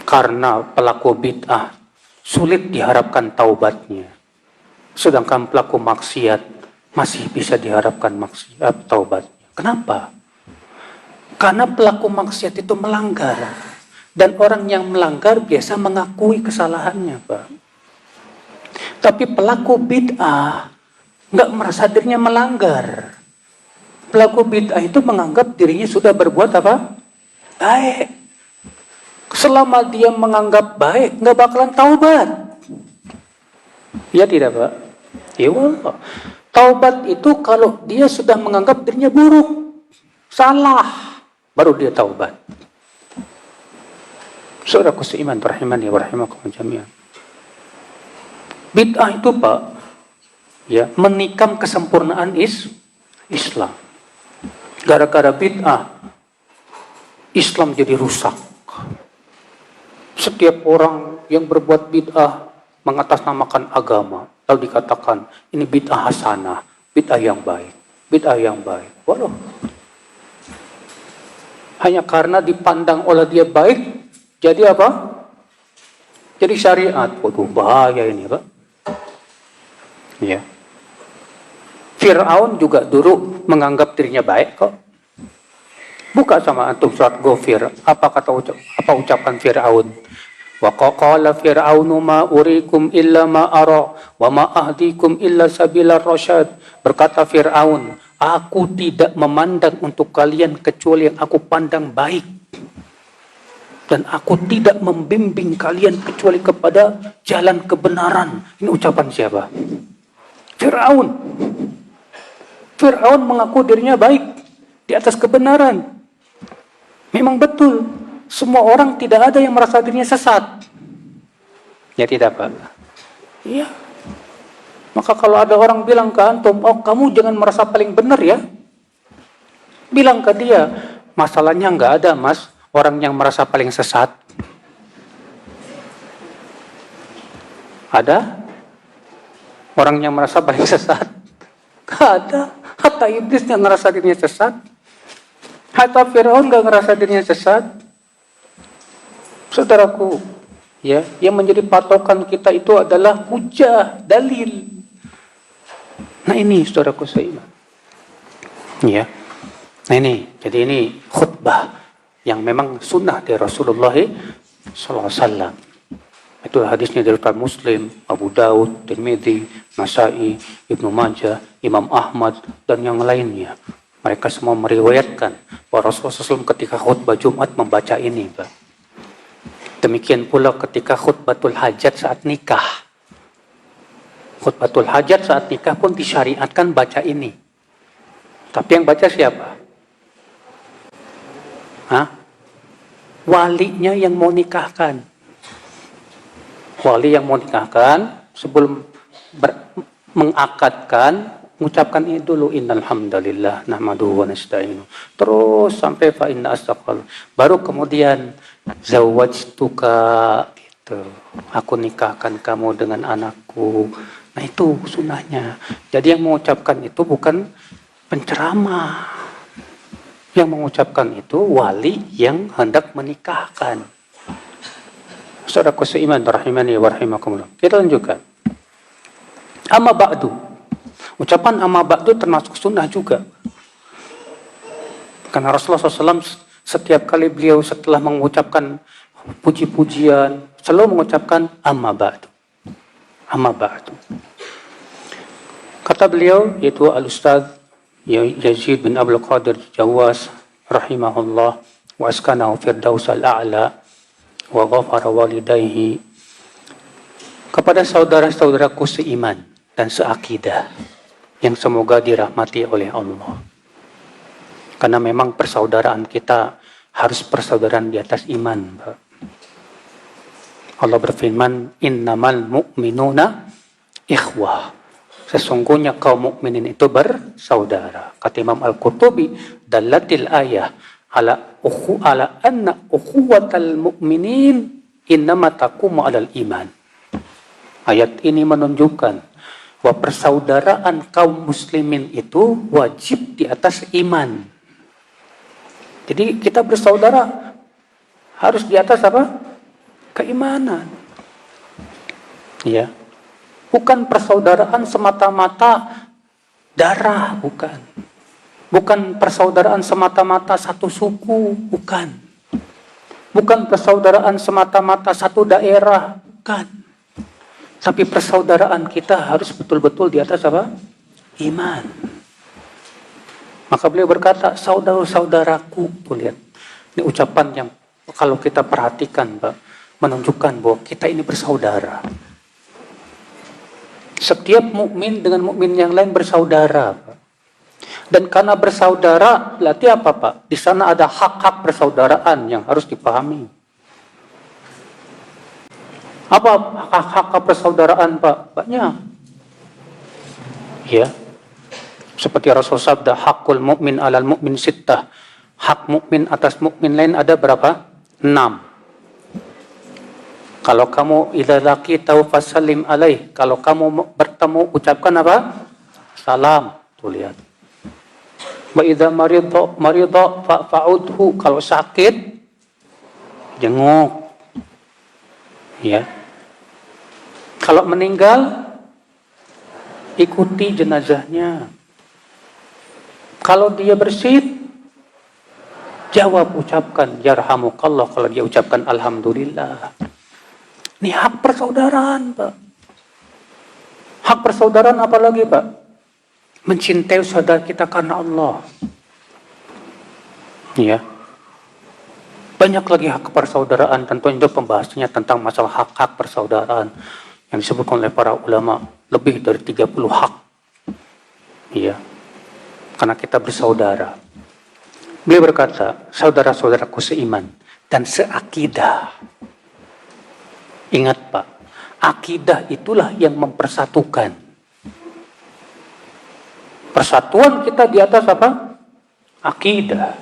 Karena pelaku bid'ah sulit diharapkan taubatnya. Sedangkan pelaku maksiat masih bisa diharapkan taubatnya. Kenapa? Karena pelaku maksiat itu melanggar. Dan orang yang melanggar biasa mengakui kesalahannya, Pak. Tapi pelaku bid'ah nggak merasa dirinya melanggar. Pelaku bid'ah itu menganggap dirinya sudah berbuat apa? baik. Selama dia menganggap baik, nggak bakalan taubat. Ya tidak, Pak? Ya Allah. Taubat itu kalau dia sudah menganggap dirinya buruk, salah, baru dia taubat. Saudaraku seiman, rahimani wa rahimakumullah jami'an. Bid'ah itu, Pak, ya, menikam kesempurnaan Islam. Gara-gara bid'ah, Islam jadi rusak. Setiap orang yang berbuat bid'ah mengatasnamakan agama, lalu dikatakan ini bid'ah hasanah, bid'ah yang baik, bid'ah yang baik. Waduh. Hanya karena dipandang oleh dia baik, jadi apa? Jadi syariat. Waduh, bahaya ini, Pak. Ya. Fir'aun juga dulu menganggap dirinya baik kok. Buka sama antum surat Ghafir. Apa ucapan Fir'aun? Wa qala fir'aunu ma urikum illa ma ara wa ma ahdikum illa sabilar rasyad. Berkata Fir'aun, aku tidak memandang untuk kalian kecuali yang aku pandang baik. Dan aku tidak membimbing kalian kecuali kepada jalan kebenaran. Ini ucapan siapa? Fir'aun. Fir'aun mengaku dirinya baik di atas kebenaran. Memang betul, semua orang tidak ada yang merasa dirinya sesat. Ya tidak, Pak? Iya. Maka kalau ada orang bilang ke antum, oh kamu jangan merasa paling benar ya. Bilang ke dia, masalahnya nggak ada, Mas, orang yang merasa paling sesat. Ada? Orang yang merasa paling sesat? Gak ada. Hatta iblis yang ngerasa dirinya sesat. Hatta Fir'aun gak ngerasa dirinya sesat. Saudaraku, ya, yang menjadi patokan kita itu adalah hujah, dalil. Nah ini saudaraku seiman. Ya. Nah ini, jadi ini khutbah yang memang sunnah dari Rasulullah SAW. Itu hadisnya dari Muslim, Abu Daud, Tirmidzi, Nasai, Ibnu Majah, Imam Ahmad, dan yang lainnya. Mereka semua meriwayatkan bahwa Rasulullah SAW ketika khutbah Jumat membaca ini, Pak. Demikian pula ketika khutbatul hajat saat nikah. Khutbatul hajat saat nikah pun disyariatkan baca ini. Tapi yang baca siapa? Hah? Walinya yang mau nikahkan. Wali yang mau nikahkan sebelum mengakadkan, mengucapkan ini dulu, innal hamdalillah nahmaduhu wa nasta'inu. Terus sampai fa inna astaqal. Baru kemudian zawwajtuka gitu. Aku nikahkan kamu dengan anakku. Nah itu sunnahnya. Jadi yang mengucapkan itu bukan penceramah. Yang mengucapkan itu wali yang hendak menikahkan. Saudaraku seiman rahimani wa rahimakumullah. Kita lanjutkan. Amma ba'du. Ucapan amma ba'du termasuk sunnah juga. Karena Rasulullah SAW setiap kali beliau setelah mengucapkan puji-pujian selalu mengucapkan amma ba'du. Amma ba'du. Kata beliau yaitu Al-Ustaz Yazid bin Abdul Qadir Jawas rahimahullah wa askanahu firdaus al-a'la wa ghafara walidayhi, kepada saudara-saudaraku seiman dan seakidah yang semoga dirahmati oleh Allah. Karena memang persaudaraan kita harus persaudaraan di atas iman, Pak. Allah berfirman, innamal mu'minuna ikhwah. Sesungguhnya kaum mukminin itu bersaudara. Kata Imam Al-Qurtubi, dalatil ayah ala anna ukhuwatal mu'minin innama taqumu 'alal iman. Ayat ini menunjukkan bahwa persaudaraan kaum muslimin itu wajib di atas iman. Jadi kita bersaudara harus di atas apa? Keimanan. Ya. Bukan persaudaraan semata-mata darah, bukan. Bukan persaudaraan semata-mata satu suku, bukan. Bukan persaudaraan semata-mata satu daerah, bukan. Tapi persaudaraan kita harus betul-betul di atas apa? Iman. Maka beliau berkata, saudara-saudaraku, tuh lihat. Ini ucapan yang kalau kita perhatikan, Pak, menunjukkan bahwa kita ini bersaudara. Setiap mukmin dengan mukmin yang lain bersaudara, Pak. Dan karena bersaudara, berarti apa, Pak? Di sana ada hak-hak persaudaraan yang harus dipahami. Apa hak-hak persaudaraan, Pak? Banyak. Ya. Seperti Rasul sabda, hakul mukmin alal mukmin sittah. Hak mukmin atas mukmin lain ada berapa? 6. Kalau kamu idza laqitahu fasallim alaih. Kalau kamu bertemu ucapkan apa? Salam. Tuh lihat. Wa idza marida fa'udhu. Kalau sakit jenguk. Ya. Kalau meninggal ikuti jenazahnya. Kalau dia bersin, jawab, ucapkan yarhamukallah. Kalau dia ucapkan alhamdulillah. Ini hak persaudaraan, Pak. Hak persaudaraan apa lagi, Pak? Mencintai saudara kita karena Allah. Ya. Banyak lagi hak persaudaraan. Tentunya itu pembahasannya tentang masalah hak-hak persaudaraan yang disebutkan oleh para ulama. Lebih dari 30 hak. Ya. Karena kita bersaudara. Beliau berkata, saudara-saudaraku seiman dan seakidah. Ingat, Pak, akidah itulah yang mempersatukan. Persatuan kita di atas apa? Akidah.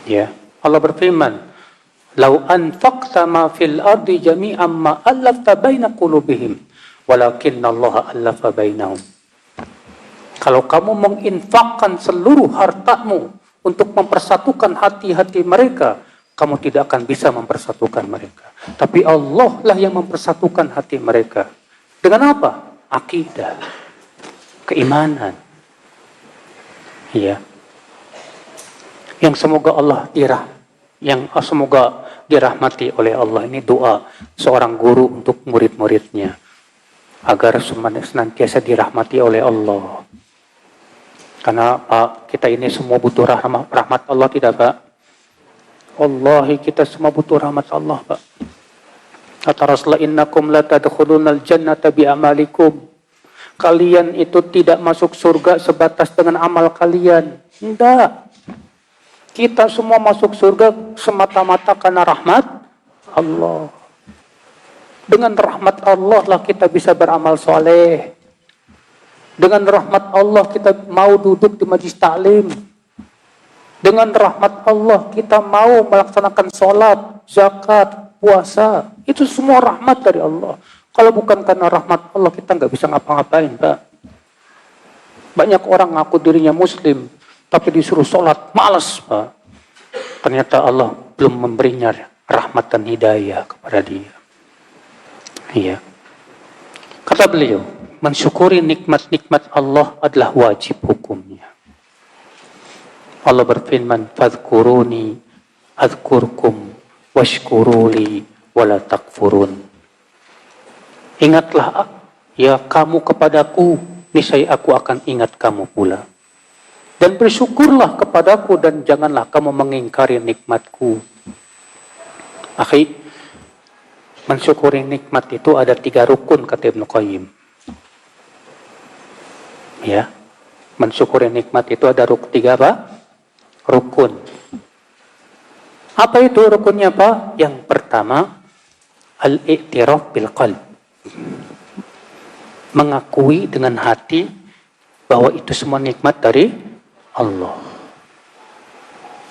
Ya, Allah berfirman, "Lau anfaqta ma fil ardi jami'an ma allafta baina qulubihim, walakinnallaha allafa bainahum." Kalau kamu menginfakkan seluruh hartamu untuk mempersatukan hati-hati mereka, kamu tidak akan bisa mempersatukan mereka. Tapi Allah lah yang mempersatukan hati mereka. Dengan apa? Akidah. Keimanan. Ya. Yang semoga Allah semoga dirahmati oleh Allah. Ini doa seorang guru untuk murid-muridnya. Agar senantiasa dirahmati oleh Allah. Karena Pak, kita ini semua butuh rahmat Allah, tidak Pak? Wallahi kita semua butuh rahmat Allah, Pak. Kata Rasulullah, innakum la tadkhulunal jannata bi'amalikum. Kalian itu tidak masuk surga sebatas dengan amal kalian. Tidak. Kita semua masuk surga semata-mata karena rahmat Allah. Dengan rahmat Allah lah kita bisa beramal soleh. Dengan rahmat Allah kita mau duduk di majlis taklim. Dengan rahmat Allah kita mau melaksanakan sholat, zakat, puasa. Itu semua rahmat dari Allah. Kalau bukan karena rahmat Allah kita nggak bisa ngapa-ngapain, Pak. Banyak orang ngaku dirinya muslim, tapi disuruh sholat, malas, Pak. Ternyata Allah belum memberinya rahmat dan hidayah kepada dia. Iya. Kata beliau, mensyukuri nikmat-nikmat Allah adalah wajib hukumnya. Allah berfirman, "Fadhkuruni adzkurkum washkuruli wala takfurun." Ingatlah ya kamu kepadaku, niscaya aku akan ingat kamu pula. Dan bersyukurlah kepadaku dan janganlah kamu mengingkari nikmatku. Akhi, mensyukuri nikmat itu ada 3 rukun kata Ibnu Qayyim. Ya, mensyukuri nikmat itu ada 3 apa? Rukun. Apa itu rukunnya, Pak? Yang pertama, al-i'tiraf bil qalb. Mengakui dengan hati bahwa itu semua nikmat dari Allah.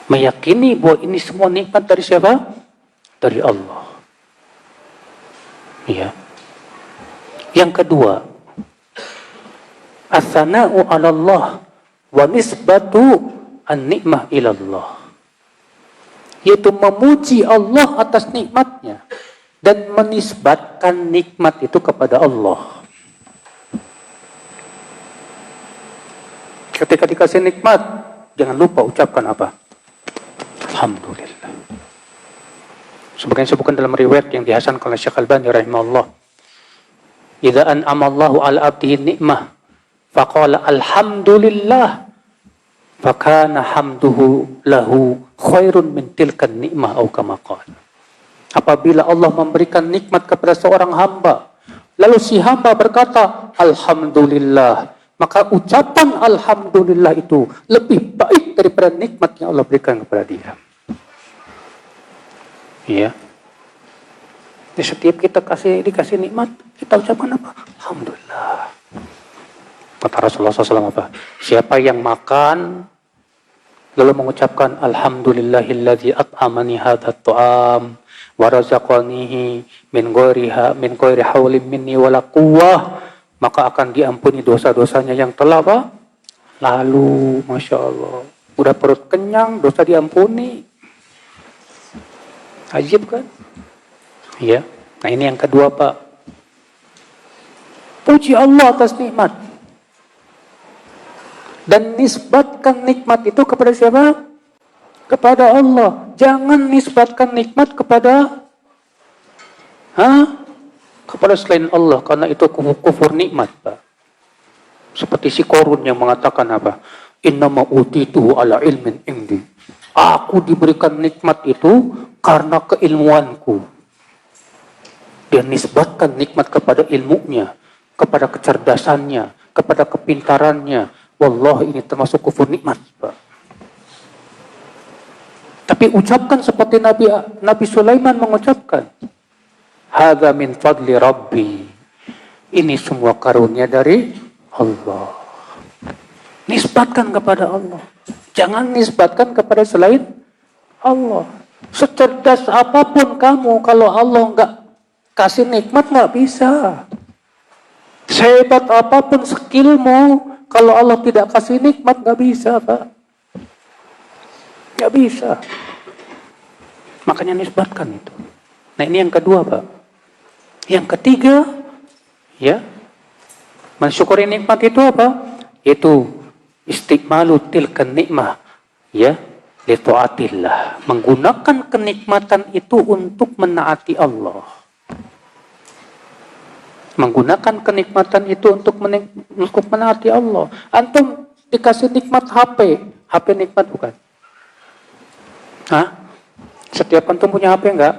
Meyakini bahwa ini semua nikmat dari siapa? Dari Allah. Ya. Yang kedua, as-sana'u 'ala Allah wa nisbatu an-ni'mah ila Allah. Yaitu memuji Allah atas nikmatnya dan menisbatkan nikmat itu kepada Allah. Ketika dikasih nikmat, jangan lupa ucapkan apa? Alhamdulillah. Sebagaimana disebutkan dalam riwayat yang dihasankan oleh Syekh Al-Albani rahimahullah. Idza an'ama Allahu 'ala 'abdihi ni'mah faqala alhamdulillah fakana hamduhu lahu khairun min tilkan ni'mah au kama qala. Apabila Allah memberikan nikmat kepada seorang hamba, lalu si hamba berkata alhamdulillah, maka ucapan alhamdulillah itu lebih baik daripada nikmat yang Allah berikan kepada dia. Iya. Di setiap kita dikasih nikmat, kita ucapkan apa? Alhamdulillah. Kata Rasulullah SAW apa? Siapa yang makan lalu mengucapkan alhamdulillahilladzi at'amani hadzal ta'am wa razaqanihi min ghairi haulin minni wala quwwah, maka akan diampuni dosa-dosanya yang telah apa? Lalu, Masya Allah. Udah perut kenyang, dosa diampuni. Ajib kan? Ya. Nah ini yang kedua, Pak. Puji Allah atas nikmat. Dan nisbatkan nikmat itu kepada siapa? Kepada Allah. Jangan nisbatkan nikmat kepada kepada selain Allah, karena itu kufur nikmat, Pak. Seperti si Korun yang mengatakan apa? Innama utituhu ala ilmin indi. Aku diberikan nikmat itu karena keilmuanku. Dia nisbatkan nikmat kepada ilmunya, kepada kecerdasannya, kepada kepintarannya. Wallah, ini termasuk kufur nikmat, Pak. Tapi ucapkan seperti Nabi Sulaiman mengucapkan, hadza min fadli rabbi. Ini semua karunia dari Allah. Nisbatkan kepada Allah. Jangan nisbatkan kepada selain Allah. Secerdas apapun kamu, kalau Allah enggak kasih nikmat, enggak bisa. Sehebat apapun skillmu, kalau Allah tidak kasih nikmat, enggak bisa, Pak. Enggak bisa. Makanya nisbatkan itu. Nah ini yang kedua, Pak. Yang ketiga, ya, mensyukuri nikmat itu apa? Itu istiqmalu tilkan nikmah, ya, li taatillah. Menggunakan kenikmatan itu untuk menaati Allah. Menggunakan kenikmatan itu untuk menaati Allah. Antum dikasih nikmat HP nikmat bukan? Setiap antum punya HP enggak?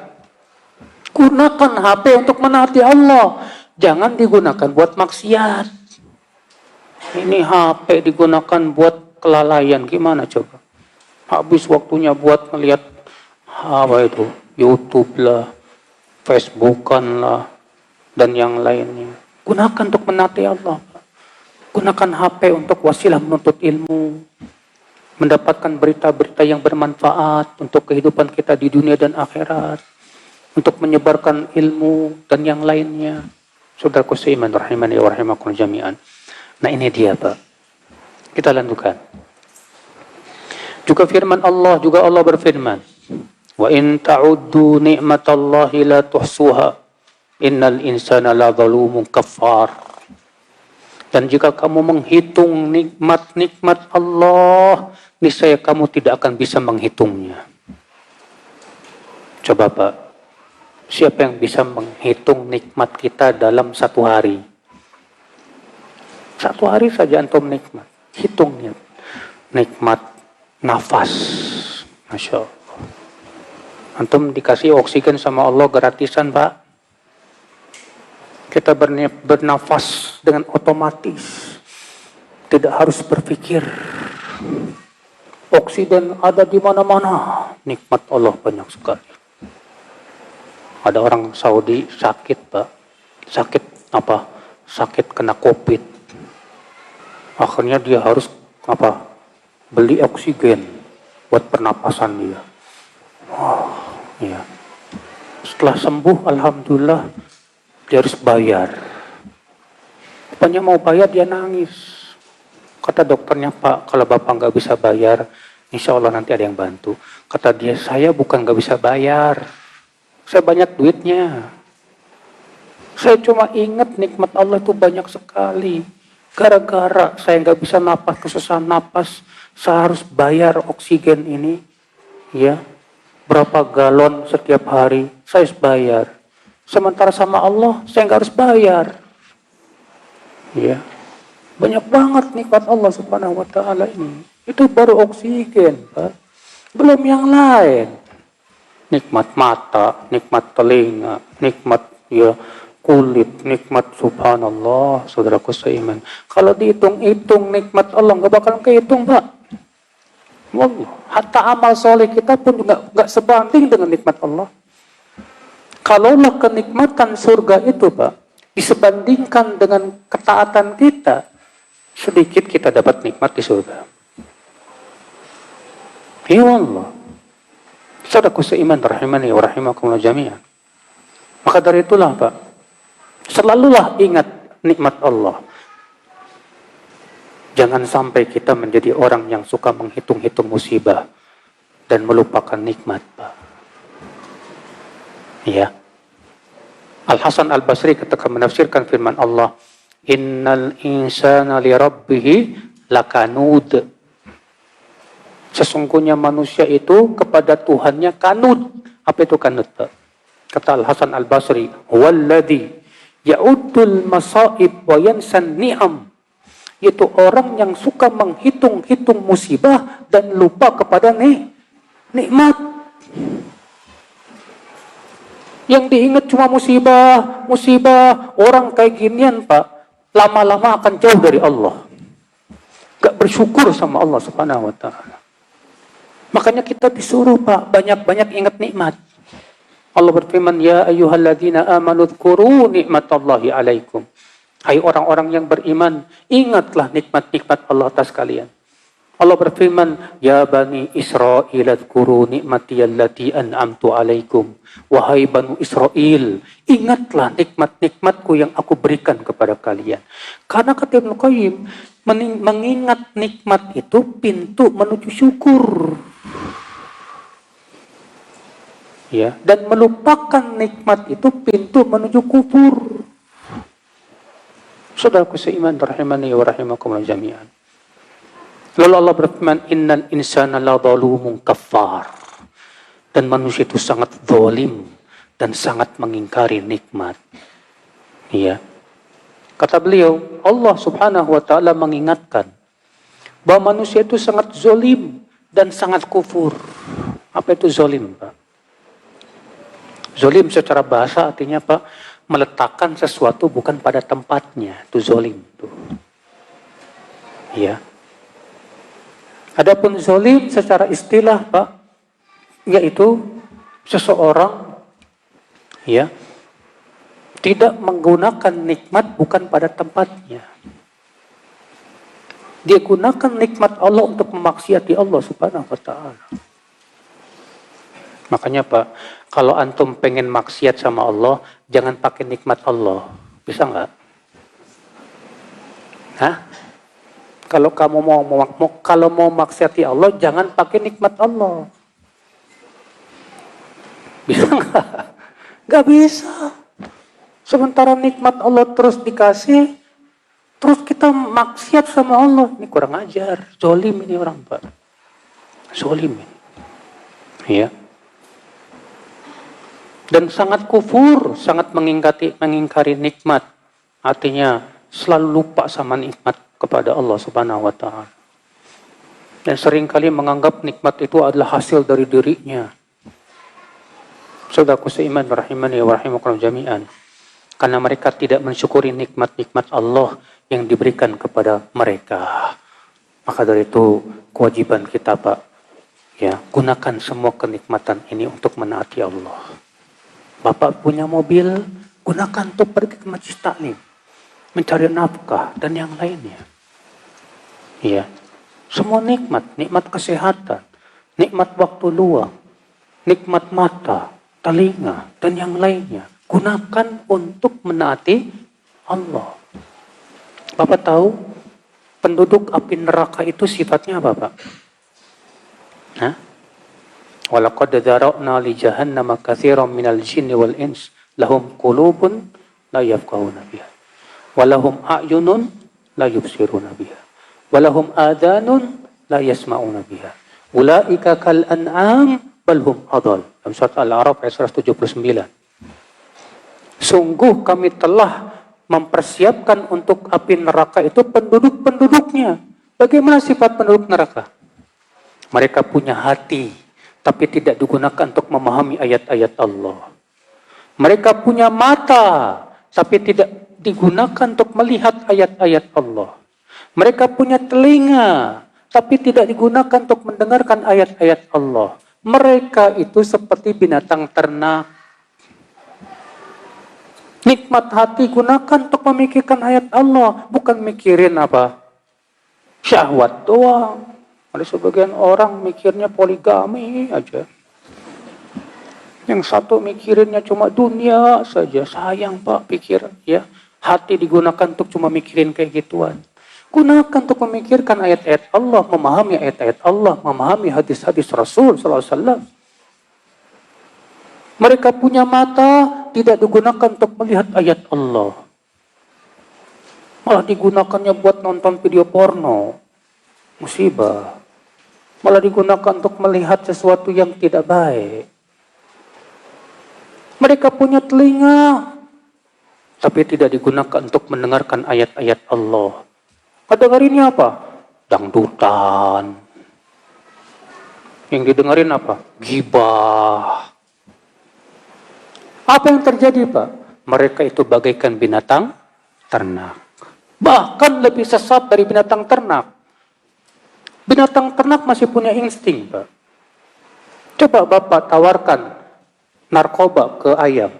Gunakan HP untuk menaati Allah. Jangan digunakan buat maksiat. Ini HP digunakan buat kelalaian, gimana coba? Habis waktunya buat ngelihat apa itu? YouTube lah, Facebookan lah, dan yang lainnya. Gunakan untuk menaati Allah. Gunakan HP untuk wasilah menuntut ilmu, mendapatkan berita-berita yang bermanfaat untuk kehidupan kita di dunia dan akhirat, untuk menyebarkan ilmu dan yang lainnya. Saudaraku seiman rahimani wa rahimakum jami'an. Nah ini dia, Pak. Kita lanjutkan. Juga firman Allah, juga Allah berfirman, wa in ta'uddu ni'matallahi la tuhsuha innal insana la zalumun kafar. Dan jika kamu menghitung nikmat-nikmat Allah, niscaya kamu tidak akan bisa menghitungnya. Coba, Pak. Siapa yang bisa menghitung nikmat kita dalam satu hari? Satu hari saja antum nikmat. Hitungnya. Nikmat nafas. Masya Allah. Antum dikasih oksigen sama Allah gratisan, Pak. Kita bernafas dengan otomatis. Tidak harus berpikir. Oksigen ada di mana-mana. Nikmat Allah banyak sekali. Ada orang Saudi sakit, Pak. Sakit apa? Sakit kena COVID. Akhirnya dia harus apa? Beli oksigen buat pernapasan dia. Iya. Setelah sembuh, alhamdulillah, dia harus bayar. Rupanya mau bayar, dia nangis. Kata dokternya, Pak, kalau Bapak nggak bisa bayar, insya Allah nanti ada yang bantu. Kata dia, saya bukan nggak bisa bayar. Saya banyak duitnya. Saya cuma ingat nikmat Allah itu banyak sekali. Gara-gara saya nggak bisa napas, kesusahan napas, saya harus bayar oksigen ini. Ya, berapa galon setiap hari, saya harus bayar. Sementara sama Allah, saya nggak harus bayar. Ya, banyak banget nikmat Allah Subhanahu Wa Taala ini. Itu baru oksigen, Pak. Belum yang lain. Nikmat mata, nikmat telinga, nikmat ya kulit, nikmat subhanallah, saudaraku seiman. Kalau dihitung-hitung nikmat Allah nggak bakal kehitung, Pak. Wallah, hatta amal soleh kita pun juga nggak sebanding dengan nikmat Allah. Kalaulah kenikmatan surga itu, Pak, disebandingkan dengan ketaatan kita, sedikit kita dapat nikmat di surga. Ya Allah. Saudaraku seiman rahimani wa rahimakumullah jami'an. Maka dari itulah, Pak, selalulah ingat nikmat Allah. Jangan sampai kita menjadi orang yang suka menghitung-hitung musibah dan melupakan nikmat, Pak. Ya. Al-Hasan Al-Basri ketika menafsirkan firman Allah, "Innal insana li rabbih lakanud." Sesungguhnya manusia itu kepada Tuhannya kanud. Apa itu kanud, Pak? Kata Al-Hasan Al-Basri, "Walladhi ya'uddul masaib wa yansan ni'am." Yaitu orang yang suka menghitung-hitung musibah dan lupa kepada nikmat. Yang diingat cuma musibah. Orang kayak ginian, Pak, lama-lama akan jauh dari Allah. Gak bersyukur sama Allah Subhanahu wa ta'ala. Makanya kita disuruh, Pak, banyak-banyak ingat nikmat. Allah berfirman, "Ya ayyuhalladzina amanu dzkuru nikmatallahi 'alaikum." Hai orang-orang yang beriman, ingatlah nikmat-nikmat Allah atas kalian. Allah berfirman, "Ya bani Israil dzkuru nikmati allati an'amtu 'alaikum." Wahai Bani Israel, ingatlah nikmat-nikmatku yang aku berikan kepada kalian. Karena kata Ibnu Qayyim, mengingat nikmat itu pintu menuju syukur. Ya, dan melupakan nikmat itu pintu menuju kufur. Saudaraku seiman rahimani wa rahimakumullah jami'an. Lalu Allah berfirman, "Innal insana la zalumun kafar." Dan manusia itu sangat zalim dan sangat mengingkari nikmat. Ya. Kata beliau, Allah Subhanahu wa taala mengingatkan bahwa manusia itu sangat zalim dan sangat kufur. Apa itu zalim, Pak? Zalim secara bahasa artinya, Pak, meletakkan sesuatu bukan pada tempatnya. Itu zalim. Ya. Adapun zalim secara istilah, Pak, yaitu seseorang ya tidak menggunakan nikmat bukan pada tempatnya. Dia gunakan nikmat Allah untuk memaksiati Allah Subhanahu wa taala. Makanya, Pak, kalau antum pengen maksiat sama Allah, jangan pakai nikmat Allah. Bisa nggak? Hah? Kalau kamu mau maksiati Allah, jangan pakai nikmat Allah. Bisa nggak? Nggak bisa. Sementara nikmat Allah terus dikasih, terus kita maksiat sama Allah. Ini kurang ajar. Zolim ini orang, Pak. Zolim ini. Ya. Dan sangat kufur, sangat mengingkari nikmat. Artinya selalu lupa sama nikmat kepada Allah Subhanahu wa taala. Dan seringkali menganggap nikmat itu adalah hasil dari dirinya. Saudaraku seiman rahimani wa rahimakumullah jami'an. Karena mereka tidak mensyukuri nikmat-nikmat Allah yang diberikan kepada mereka. Maka dari itu kewajiban kita, Pak, ya, gunakan semua kenikmatan ini untuk menaati Allah. Bapak punya mobil, gunakan untuk pergi ke majelis taklim, mencari nafkah dan yang lainnya. Ya, semua nikmat kesehatan, nikmat waktu luang, nikmat mata, telinga dan yang lainnya, gunakan untuk menaati Allah. Bapak tahu penduduk api neraka itu sifatnya apa, Pak? Hah? Walaqad dzara'na li jahannama katsiran minal jinni wal ins lahum qulubun la yafqahuna biha wa lahum a'yunun la yubsiruna biha wa lahum adhanun la yasma'una biha ulaika kal an'am bal hum adall. Dalam surat Al-A'raf ayat 179. Sungguh kami telah mempersiapkan untuk api neraka itu penduduk-penduduknya. Bagaimana sifat penduduk neraka? Mereka punya hati, tapi tidak digunakan untuk memahami ayat-ayat Allah. Mereka punya mata, tapi tidak digunakan untuk melihat ayat-ayat Allah. Mereka punya telinga, tapi tidak digunakan untuk mendengarkan ayat-ayat Allah. Mereka itu seperti binatang ternak. Nikmat hati gunakan untuk memikirkan ayat Allah, bukan mikirin apa? Syahwat doang. Ada sebagian orang mikirnya poligami aja. Yang satu mikirinnya cuma dunia saja. Sayang Pak, pikir ya. Hati digunakan untuk cuma mikirin kayak gituan. Gunakan untuk memikirkan ayat-ayat Allah, memahami ayat-ayat Allah, memahami hadis-hadis Rasul SAW. Mereka punya mata, tidak digunakan untuk melihat ayat Allah. Malah digunakannya buat nonton video porno. Musibah. Malah digunakan untuk melihat sesuatu yang tidak baik. Mereka punya telinga, tapi tidak digunakan untuk mendengarkan ayat-ayat Allah. Dengarinnya apa? Dangdutan. Yang didengarin apa? Gibah. Apa yang terjadi, Pak? Mereka itu bagaikan binatang ternak. Bahkan lebih sesat dari binatang ternak. Binatang ternak masih punya insting, Pak. Coba Bapak tawarkan narkoba ke ayam.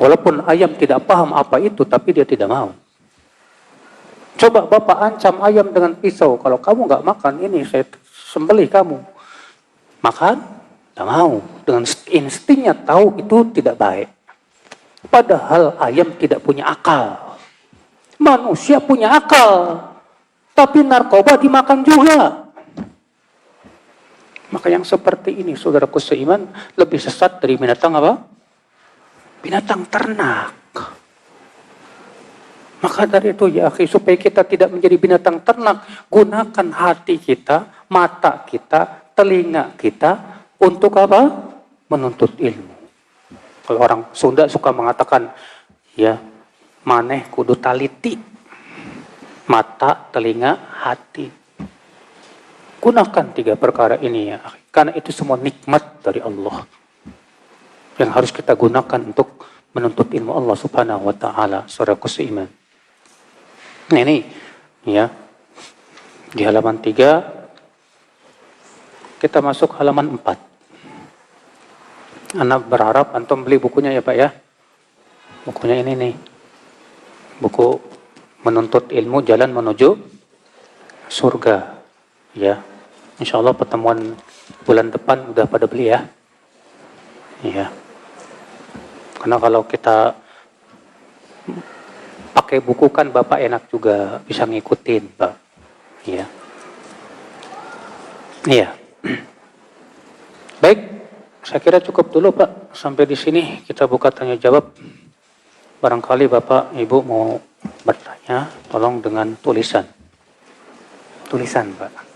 Walaupun ayam tidak paham apa itu, tapi dia tidak mau. Coba Bapak ancam ayam dengan pisau. Kalau kamu nggak makan ini, saya sembelih kamu. Makan? Tidak mau. Dengan instingnya tahu itu tidak baik. Padahal ayam tidak punya akal. Manusia punya akal. Tapi narkoba dimakan juga. Maka yang seperti ini, saudaraku seiman, lebih sesat dari binatang apa? Binatang ternak. Maka dari itu ya akhi, supaya kita tidak menjadi binatang ternak, gunakan hati kita, mata kita, telinga kita, untuk apa? Menuntut ilmu. Kalau orang Sunda suka mengatakan, ya, maneh kudu taliti. Mata, telinga, hati. Gunakan 3 perkara ini ya. Karena itu semua nikmat dari Allah. Yang harus kita gunakan untuk menuntut ilmu Allah subhanahu wa ta'ala. Saudaraku seiman. Nah ini ya. Di halaman 3. Kita masuk halaman 4. Anak berharap antum beli bukunya ya Pak ya. Bukunya ini nih. Buku Menuntut Ilmu Jalan Menuju Surga. Ya, insya Allah pertemuan bulan depan udah pada beli ya. Ya, karena kalau kita pakai buku kan Bapak enak juga bisa ngikutin Pak. Ya, iya. Baik, saya kira cukup dulu Pak. Sampai di sini kita buka tanya jawab. Barangkali Bapak Ibu mau bertanya, tolong dengan tulisan. Tulisan, Pak.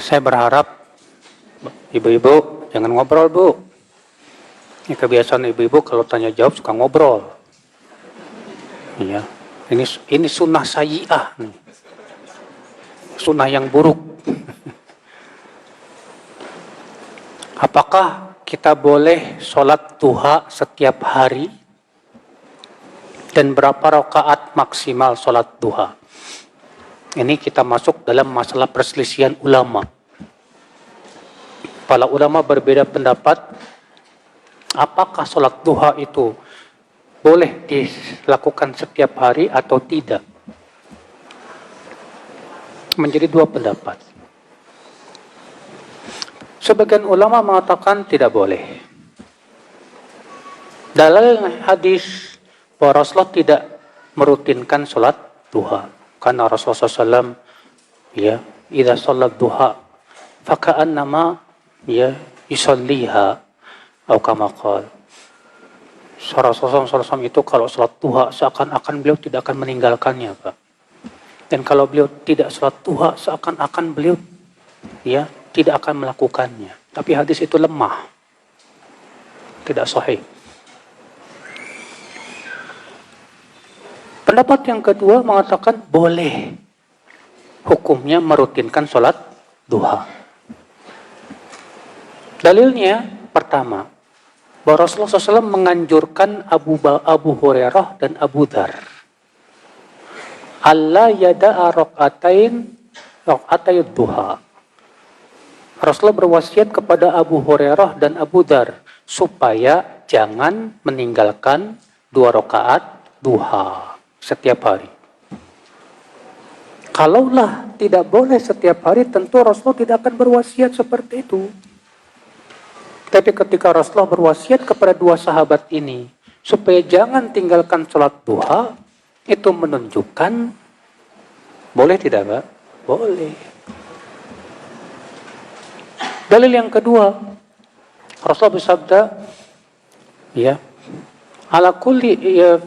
Saya berharap ibu-ibu jangan ngobrol, Bu. Ini kebiasaan ibu-ibu kalau tanya jawab suka ngobrol. Iya. Ini sunnah sayyi'ah nih. Sunnah yang buruk. Apakah kita boleh sholat duha setiap hari? Dan berapa rakaat maksimal sholat duha? Ini kita masuk dalam masalah perselisihan ulama. Para ulama berbeda pendapat, apakah sholat duha itu boleh dilakukan setiap hari atau tidak. Menjadi 2 pendapat. Sebagian ulama mengatakan tidak boleh. Dalil hadis bahwa Rasulullah tidak merutinkan sholat duha. Karena Rasulullah SAW idza shalat duha faka'annama ya yusalliha atau kama qala. Rasulullah SAW itu kalau salat duha seakan-akan beliau tidak akan meninggalkannya, Pak. Dan kalau beliau tidak salat duha seakan-akan beliau ya tidak akan melakukannya. Tapi hadis itu lemah. Tidak sahih. Pendapat yang kedua mengatakan boleh hukumnya merutinkan salat duha. Dalilnya pertama, bahwa Rasulullah SAW menganjurkan Abu Hurairah dan Abu Dzar alla yada'a raq'atay duha. Rasulullah berwasiat kepada Abu Hurairah dan Abu Dzar supaya jangan meninggalkan 2 rakaat duha setiap hari. Kalaulah tidak boleh setiap hari, tentu Rasulullah tidak akan berwasiat seperti itu. Tapi ketika Rasulullah berwasiat kepada 2 sahabat ini supaya jangan tinggalkan sholat duha, itu menunjukkan boleh tidak, Pak? Boleh. Dalil yang kedua, Rasulullah bersabda, ya, ala kulli ya,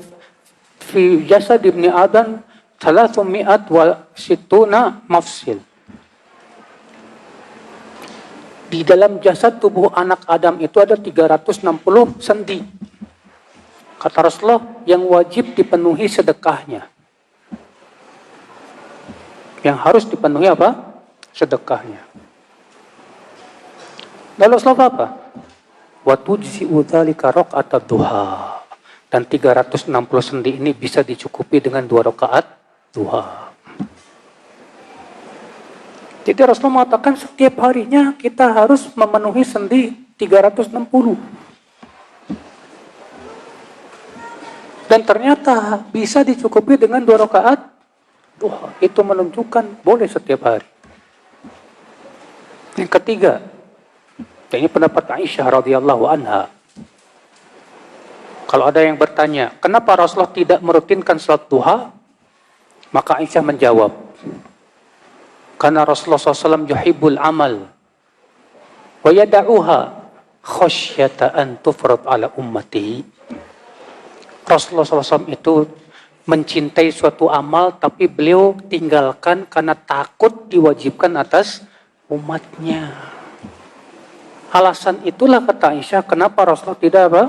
fi jasad ibni Adam 360 mafsil. Di dalam jasad tubuh anak Adam itu ada 360 sendi. Kata Rasulullah, yang wajib dipenuhi sedekahnya. Yang harus dipenuhi apa? Sedekahnya. Lalu Rasulullah apa? Wa tujzi'u dzalika raq'atad duha. Dan 360 sendi ini bisa dicukupi dengan 2 rakaat duha. Jadi Rasulullah mengatakan setiap harinya kita harus memenuhi sendi 360. Dan ternyata bisa dicukupi dengan 2 rakaat duha. Itu menunjukkan boleh setiap hari. Yang ketiga, ini pendapat Aisyah radhiyallahu anha. Kalau ada yang bertanya, kenapa Rasulullah tidak merutinkan salat duha? Maka Aisyah menjawab, karena Rasulullah SAW yuhibbul amal wa yada'uha khasyata an tufrad ala ummatihi. Rasulullah SAW itu mencintai suatu amal, tapi beliau tinggalkan karena takut diwajibkan atas umatnya. Alasan itulah kata Aisyah, kenapa Rasulullah tidak apa?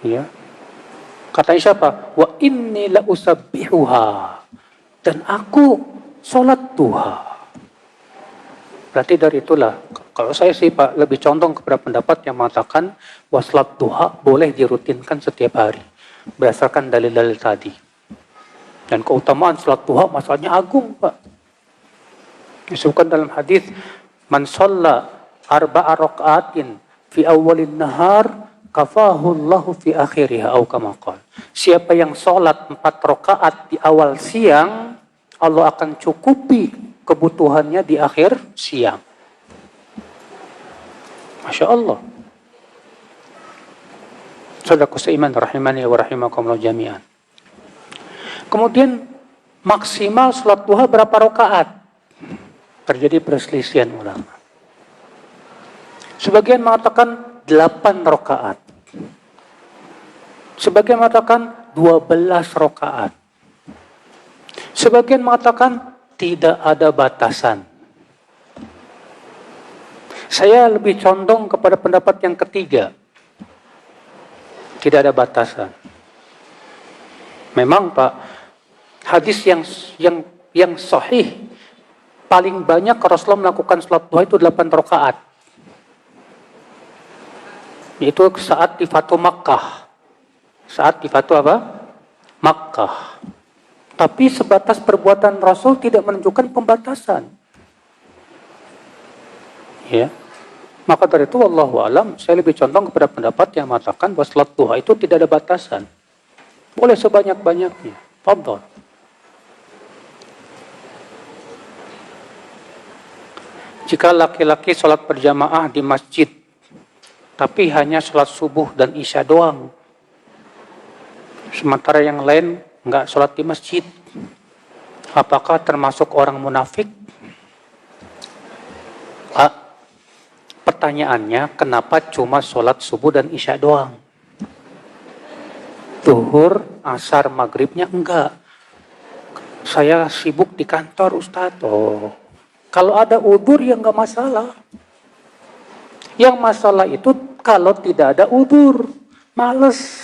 Ya. Kata Aisyah apa? Wa inni la usabbihuha. Dan aku sholat duha. Berarti dari itulah, kalau saya sih Pak lebih condong kepada pendapat yang mengatakan bahwa sholat duha boleh dirutinkan setiap hari berdasarkan dalil-dalil tadi. Dan keutamaan sholat duha masalahnya agung, Pak. Disebutkan dalam hadis, man shalla 4 raka'atin fi awwalin nahar kafahu Allahu fi akhiriha au kama qala. Siapa yang sholat 4 rakaat di awal siang, Allah akan cukupi kebutuhannya di akhir siang. Masya Allah. Saudaraku seiman rahimani wa rahimakumullah jami'an. Kemudian maksimal salat duha berapa rakaat? Terjadi perselisihan ulama. Sebagian mengatakan 8 rakaat. Sebagian mengatakan 12 rakaat. Sebagian mengatakan tidak ada batasan. Saya lebih condong kepada pendapat yang ketiga. Tidak ada batasan. Memang Pak, hadis yang sahih paling banyak Rasulullah melakukan salat duha itu 8 rakaat. Itu saat di Fatu Makkah. Saat di Fatu apa? Makkah. Tapi sebatas perbuatan Rasul tidak menunjukkan pembatasan. Ya. Maka dari itu wallahu alam, saya lebih condong kepada pendapat yang mengatakan bahwa salat duha itu tidak ada batasan. Boleh sebanyak-banyaknya. Fadhal. Jika laki-laki salat berjamaah di masjid, tapi hanya salat subuh dan isya doang, sementara yang lain enggak salat di masjid, Apakah termasuk orang munafik? Pertanyaannya, kenapa cuma sholat subuh dan isya doang? Zuhur, asar, maghribnya enggak. Saya sibuk di kantor, Ustadz. Oh, kalau ada udzur ya enggak masalah. Yang masalah itu kalau tidak ada udzur, males.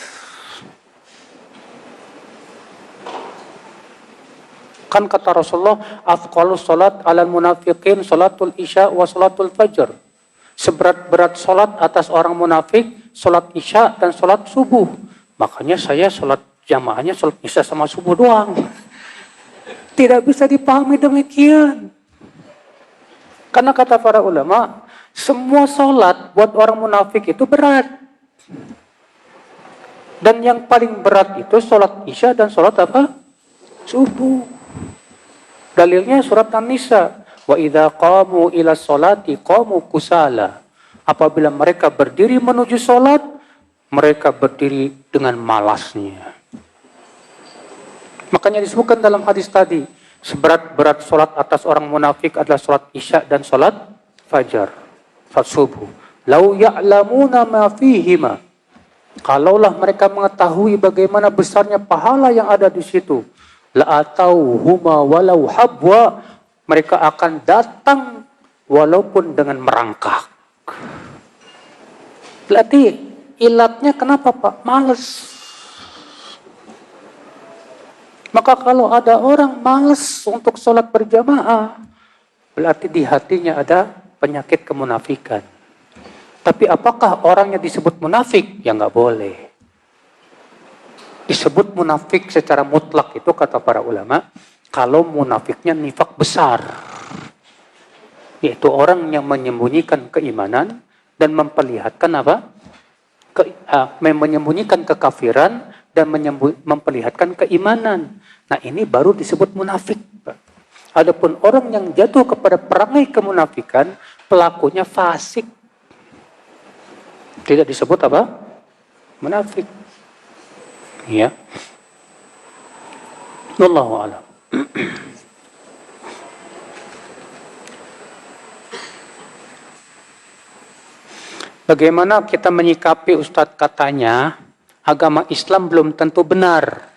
Kan kata Rasulullah, afqalus salat alal munafiqin salatul isya wa salatul fajr. Seberat-berat salat atas orang munafik, salat isya dan salat subuh. Makanya saya salat jamaahnya salat isya sama subuh doang. Tidak bisa dipahami demikian. Karena kata para ulama, semua salat buat orang munafik itu berat. Dan yang paling berat itu salat isya dan salat apa? Subuh. Dalilnya surat An-Nisa, wa idza qamu ila sholati qamu kusala. Apabila mereka berdiri menuju salat, mereka berdiri dengan malasnya. Makanya disebutkan dalam hadis tadi, seberat-berat salat atas orang munafik adalah salat isya dan salat fajar, salat subuh. Lau ya'lamuna ma fihima. Kalaulah mereka mengetahui bagaimana besarnya pahala yang ada di situ, la atauhuma walau habwa, mereka akan datang walaupun dengan merangkak. Berarti ilatnya kenapa Pak? Males. Maka kalau ada orang males untuk sholat berjamaah, berarti di hatinya ada penyakit kemunafikan. Tapi apakah orangnya disebut munafik? Ya nggak boleh. Disebut munafik secara mutlak itu kata para ulama, kalau munafiknya nifak besar. Yaitu orang yang menyembunyikan keimanan dan memperlihatkan apa? Menyembunyikan kekafiran dan memperlihatkan keimanan. Nah ini baru disebut munafik. Adapun orang yang jatuh kepada perangai kemunafikan, pelakunya fasik. Tidak disebut apa? Munafik. Ya. Wallahu a'lam. Bagaimana kita menyikapi Ustadz katanya agama Islam belum tentu benar.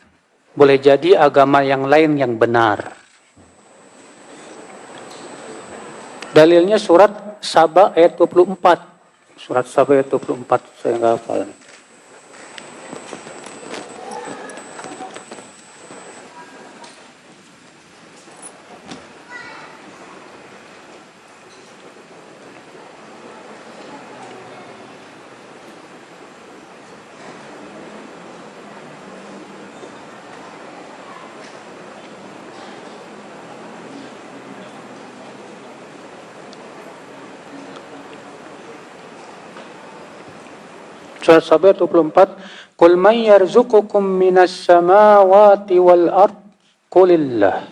Boleh jadi agama yang lain yang benar. Dalilnya surat Saba ayat 24. Surat Saba ayat 24 saya nggak hafal. Surat Saba 24, "Qul man yarzuqukum minas samawati wal ard qulillah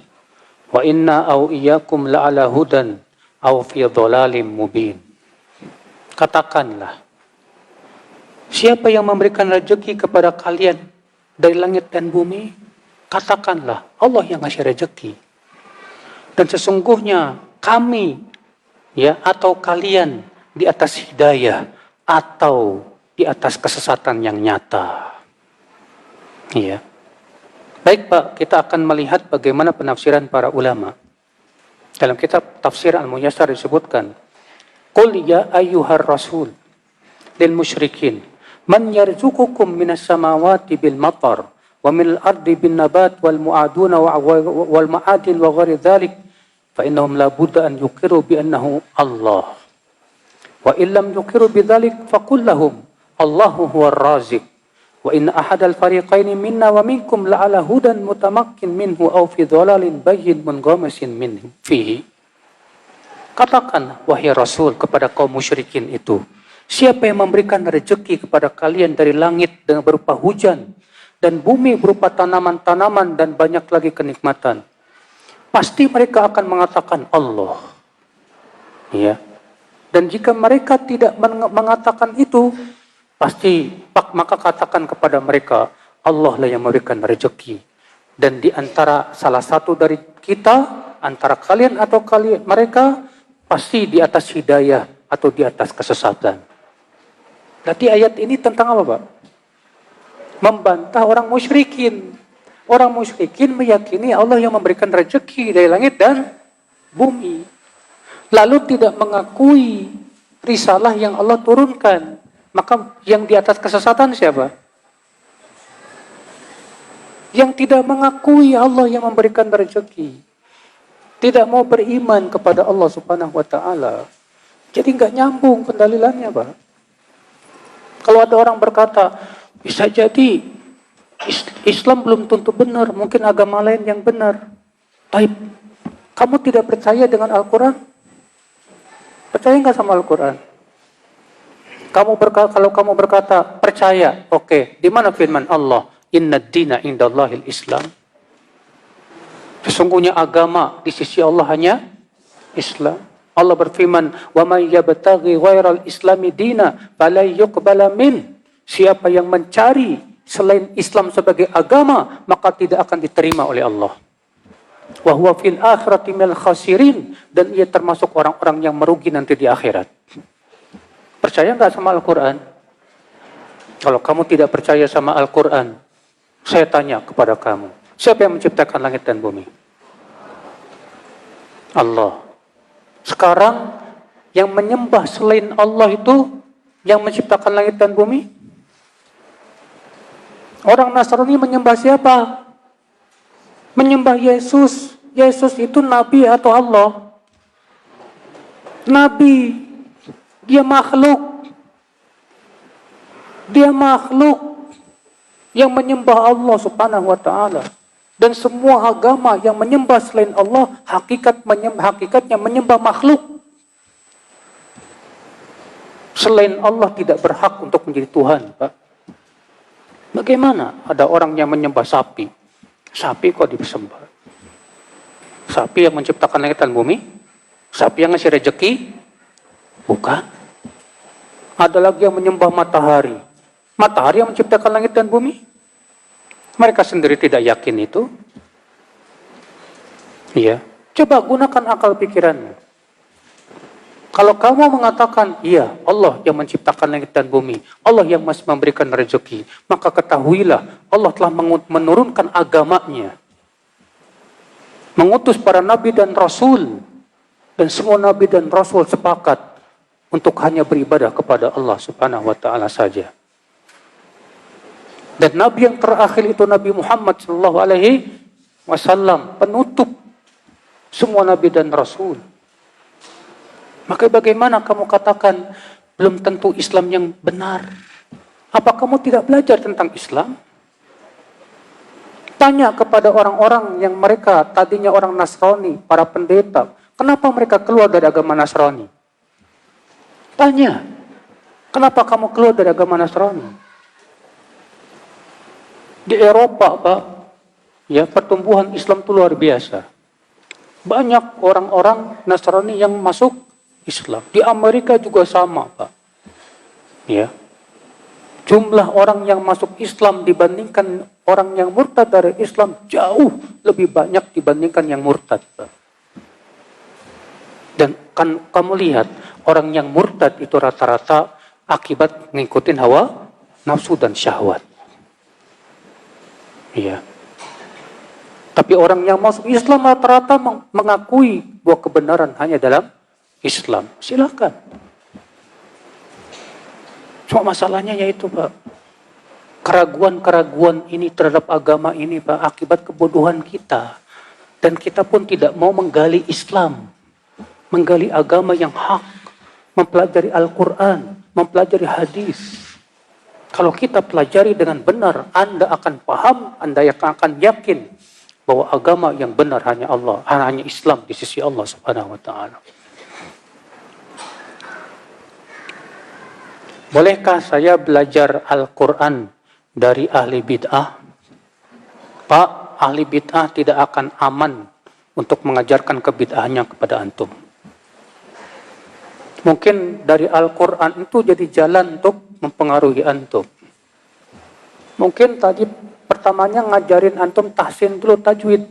wa inna aw iyyakum la'ala hudan aw fi dhalalim mubin." Katakanlah, siapa yang memberikan rezeki kepada kalian dari langit dan bumi? Katakanlah, Allah yang ngasih rezeki. Dan sesungguhnya kami atau kalian di atas hidayah atau di atas kesesatan yang nyata. Iya. Baik Pak, kita akan melihat bagaimana penafsiran para ulama. Dalam kitab Tafsir Al-Muyassar disebutkan, "Qul ya ayyuhar rasul lil musyrikin, man yarzuqukum minas samawati bil matar wa minal ardi bin nabat wal mu'aduna wal ma'adin wa ghairi dzalik, fa innahum la budda an yuqiru bi annahu Allah. Wa illam yuqiru bidzalik faqul lahum Allahu huwar raziq wa inna ahadal fariqaini minna wa minkum la'ala hudan mutamakkin minhu aw fi dhalalin bayyin munghamasin minhu fihi." Katakan wahai Rasul kepada kaum musyrikin itu, siapa yang memberikan rezeki kepada kalian dari langit dengan berupa hujan dan bumi berupa tanaman-tanaman dan banyak lagi kenikmatan, pasti mereka akan mengatakan Allah. Ya. Dan jika mereka tidak mengatakan itu, pasti maka katakan kepada mereka, Allah lah yang memberikan rezeki. Dan di antara salah satu dari kita, antara kalian atau kalian mereka, pasti di atas hidayah atau di atas kesesatan. Berarti ayat ini tentang apa, Pak? Membantah orang musyrikin. Orang musyrikin meyakini Allah yang memberikan rezeki dari langit dan bumi. Lalu tidak mengakui risalah yang Allah turunkan. Maka yang di atas kesesatan siapa? Yang tidak mengakui Allah yang memberikan rezeki. Tidak mau beriman kepada Allah Subhanahu wa ta'ala. Jadi nggak nyambung pendalilannya, Pak. Kalau ada orang berkata, bisa jadi Islam belum tentu benar, mungkin agama lain yang benar. Tapi kamu tidak percaya dengan Al-Quran? Percaya nggak sama Al-Quran? Kalau kamu berkata percaya, oke. Di mana firman Allah? Inna dina indallahil Islam. Sesungguhnya agama di sisi Allah hanya Islam. Allah berfirman, "Wa may yabtaghi ghairal islami dina fala yuqbala min." Siapa yang mencari selain Islam sebagai agama, maka tidak akan diterima oleh Allah. Wa huwa fil akhirati minal khasirin, dan ia termasuk orang-orang yang merugi nanti di akhirat. Percaya enggak sama Al-Qur'an? Kalau kamu tidak percaya sama Al-Qur'an, saya tanya kepada kamu, siapa yang menciptakan langit dan bumi? Allah. Sekarang yang menyembah selain Allah itu yang menciptakan langit dan bumi? Orang Nasrani menyembah siapa? Menyembah Yesus. Yesus itu nabi atau Allah? Nabi. Dia makhluk. Dia makhluk yang menyembah Allah Subhanahu wa ta'ala. Dan semua agama yang menyembah selain Allah, hakikatnya menyembah makhluk. Selain Allah tidak berhak untuk menjadi Tuhan, Pak. Bagaimana ada orang yang menyembah sapi? Sapi kok disembah? Sapi yang menciptakan langit dan bumi? Sapi yang ngasih rezeki? Bukan. Ada lagi yang menyembah matahari. Matahari yang menciptakan langit dan bumi? Mereka sendiri tidak yakin itu. Iya. Coba gunakan akal pikiranmu. Kalau kamu mengatakan, iya, Allah yang menciptakan langit dan bumi, Allah yang masih memberikan rezeki, maka ketahuilah, Allah telah menurunkan agamanya. Mengutus para nabi dan rasul. Dan semua nabi dan rasul sepakat untuk hanya beribadah kepada Allah Subhanahu wa ta'ala saja. Dan Nabi yang terakhir itu Nabi Muhammad sallallahu alaihi wasallam, penutup semua Nabi dan Rasul. Maka bagaimana kamu katakan belum tentu Islam yang benar? Apa kamu tidak belajar tentang Islam? Tanya kepada orang-orang yang mereka tadinya orang Nasrani, para pendeta, kenapa mereka keluar dari agama Nasrani? Tanya, kenapa kamu keluar dari agama Nasrani? Di Eropa, Pak, ya, pertumbuhan Islam itu luar biasa. Banyak orang-orang Nasrani yang masuk Islam. Di Amerika juga sama, Pak. Ya. Jumlah orang yang masuk Islam dibandingkan orang yang murtad dari Islam jauh lebih banyak dibandingkan yang murtad, Pak. Dan kan kamu lihat, orang yang murtad itu rata-rata akibat ngikutin hawa nafsu dan syahwat. Iya. Tapi orang yang masuk Islam rata-rata mengakui bahwa kebenaran hanya dalam Islam. Silakan. Cuma masalahnya yaitu, Pak, keraguan-keraguan ini terhadap agama ini, Pak, akibat kebodohan kita. Dan kita pun tidak mau menggali Islam, menggali agama yang hak, mempelajari Al-Quran, mempelajari hadis. Kalau kita pelajari dengan benar, Anda akan paham, Anda akan yakin bahwa agama yang benar hanya Allah, hanya Islam di sisi Allah Subhanahu wa ta'ala. Bolehkah saya belajar Al-Quran dari ahli bid'ah? Pak, ahli bid'ah tidak akan aman untuk mengajarkan kebid'ahnya kepada antum. Mungkin dari Al-Quran itu jadi jalan untuk mempengaruhi antum. Mungkin tadi pertamanya ngajarin antum tahsin dulu tajwid.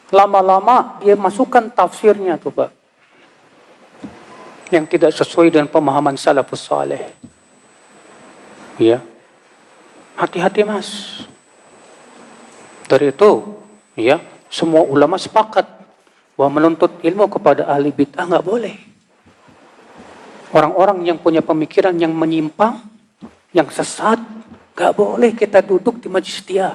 Lama-lama dia masukkan tafsirnya tuh Pak. Yang tidak sesuai dengan pemahaman salafus saleh. Ya. Hati-hati Mas. Dari itu, ya, semua ulama sepakat bahwa menuntut ilmu kepada ahli bid'ah nggak boleh. Orang-orang yang punya pemikiran yang menyimpang, yang sesat, nggak boleh kita duduk di majlis dia.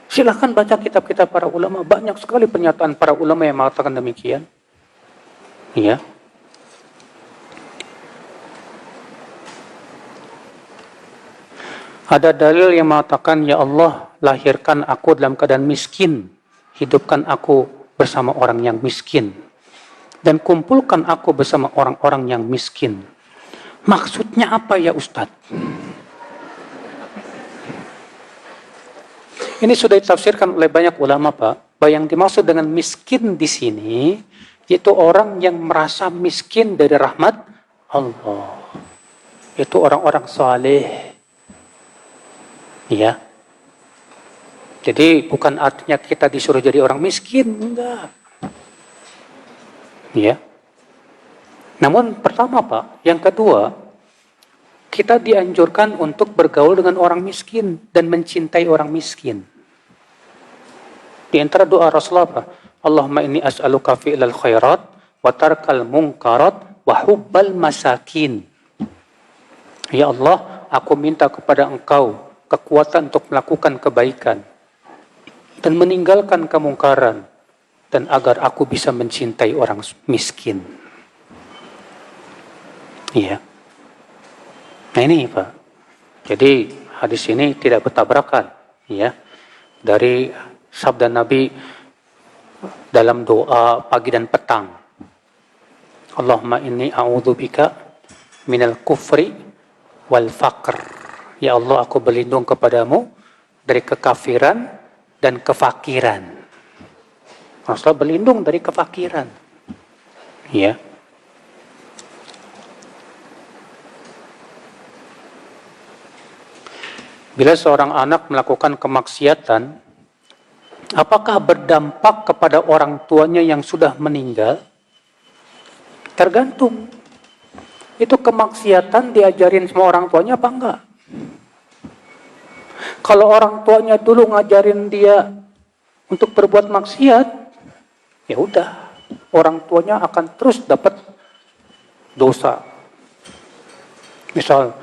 Silahkan baca kitab-kitab para ulama. Banyak sekali pernyataan para ulama yang mengatakan demikian. Ya. Ada dalil yang mengatakan, ya Allah, lahirkan aku dalam keadaan miskin. Hidupkan aku bersama orang yang miskin. Dan kumpulkan aku bersama orang-orang yang miskin. Maksudnya apa ya Ustadz? Ini sudah ditafsirkan oleh banyak ulama Pak. Bahwa yang dimaksud dengan miskin di sini, yaitu orang yang merasa miskin dari rahmat Allah. Itu orang-orang saleh. Ya. Jadi bukan artinya kita disuruh jadi orang miskin, enggak. Ya. Namun pertama Pak, yang kedua, kita dianjurkan untuk bergaul dengan orang miskin dan mencintai orang miskin. Di antara doa Rasulullah, Allahumma inni as'aluka fi'lal khairat wa tarkal munkarat wa hubbal masakin. Ya Allah, aku minta kepada Engkau kekuatan untuk melakukan kebaikan dan meninggalkan kemungkaran, dan agar aku bisa mencintai orang miskin. Iya. Nah ini Pak. Jadi hadis ini tidak bertabrakan, ya. Dari sabda Nabi dalam doa pagi dan petang. Allahumma inni a'udzubika minal kufri wal faqr. Ya Allah, aku berlindung kepadamu dari kekafiran dan kefakiran. Rasulullah berlindung dari kefakiran. Ya. Bila seorang anak melakukan kemaksiatan, apakah berdampak kepada orang tuanya yang sudah meninggal? Tergantung. Itu kemaksiatan diajarin sama orang tuanya apa enggak? Kalau orang tuanya dulu ngajarin dia untuk berbuat maksiat, ya udah, orang tuanya akan terus dapat dosa. Misal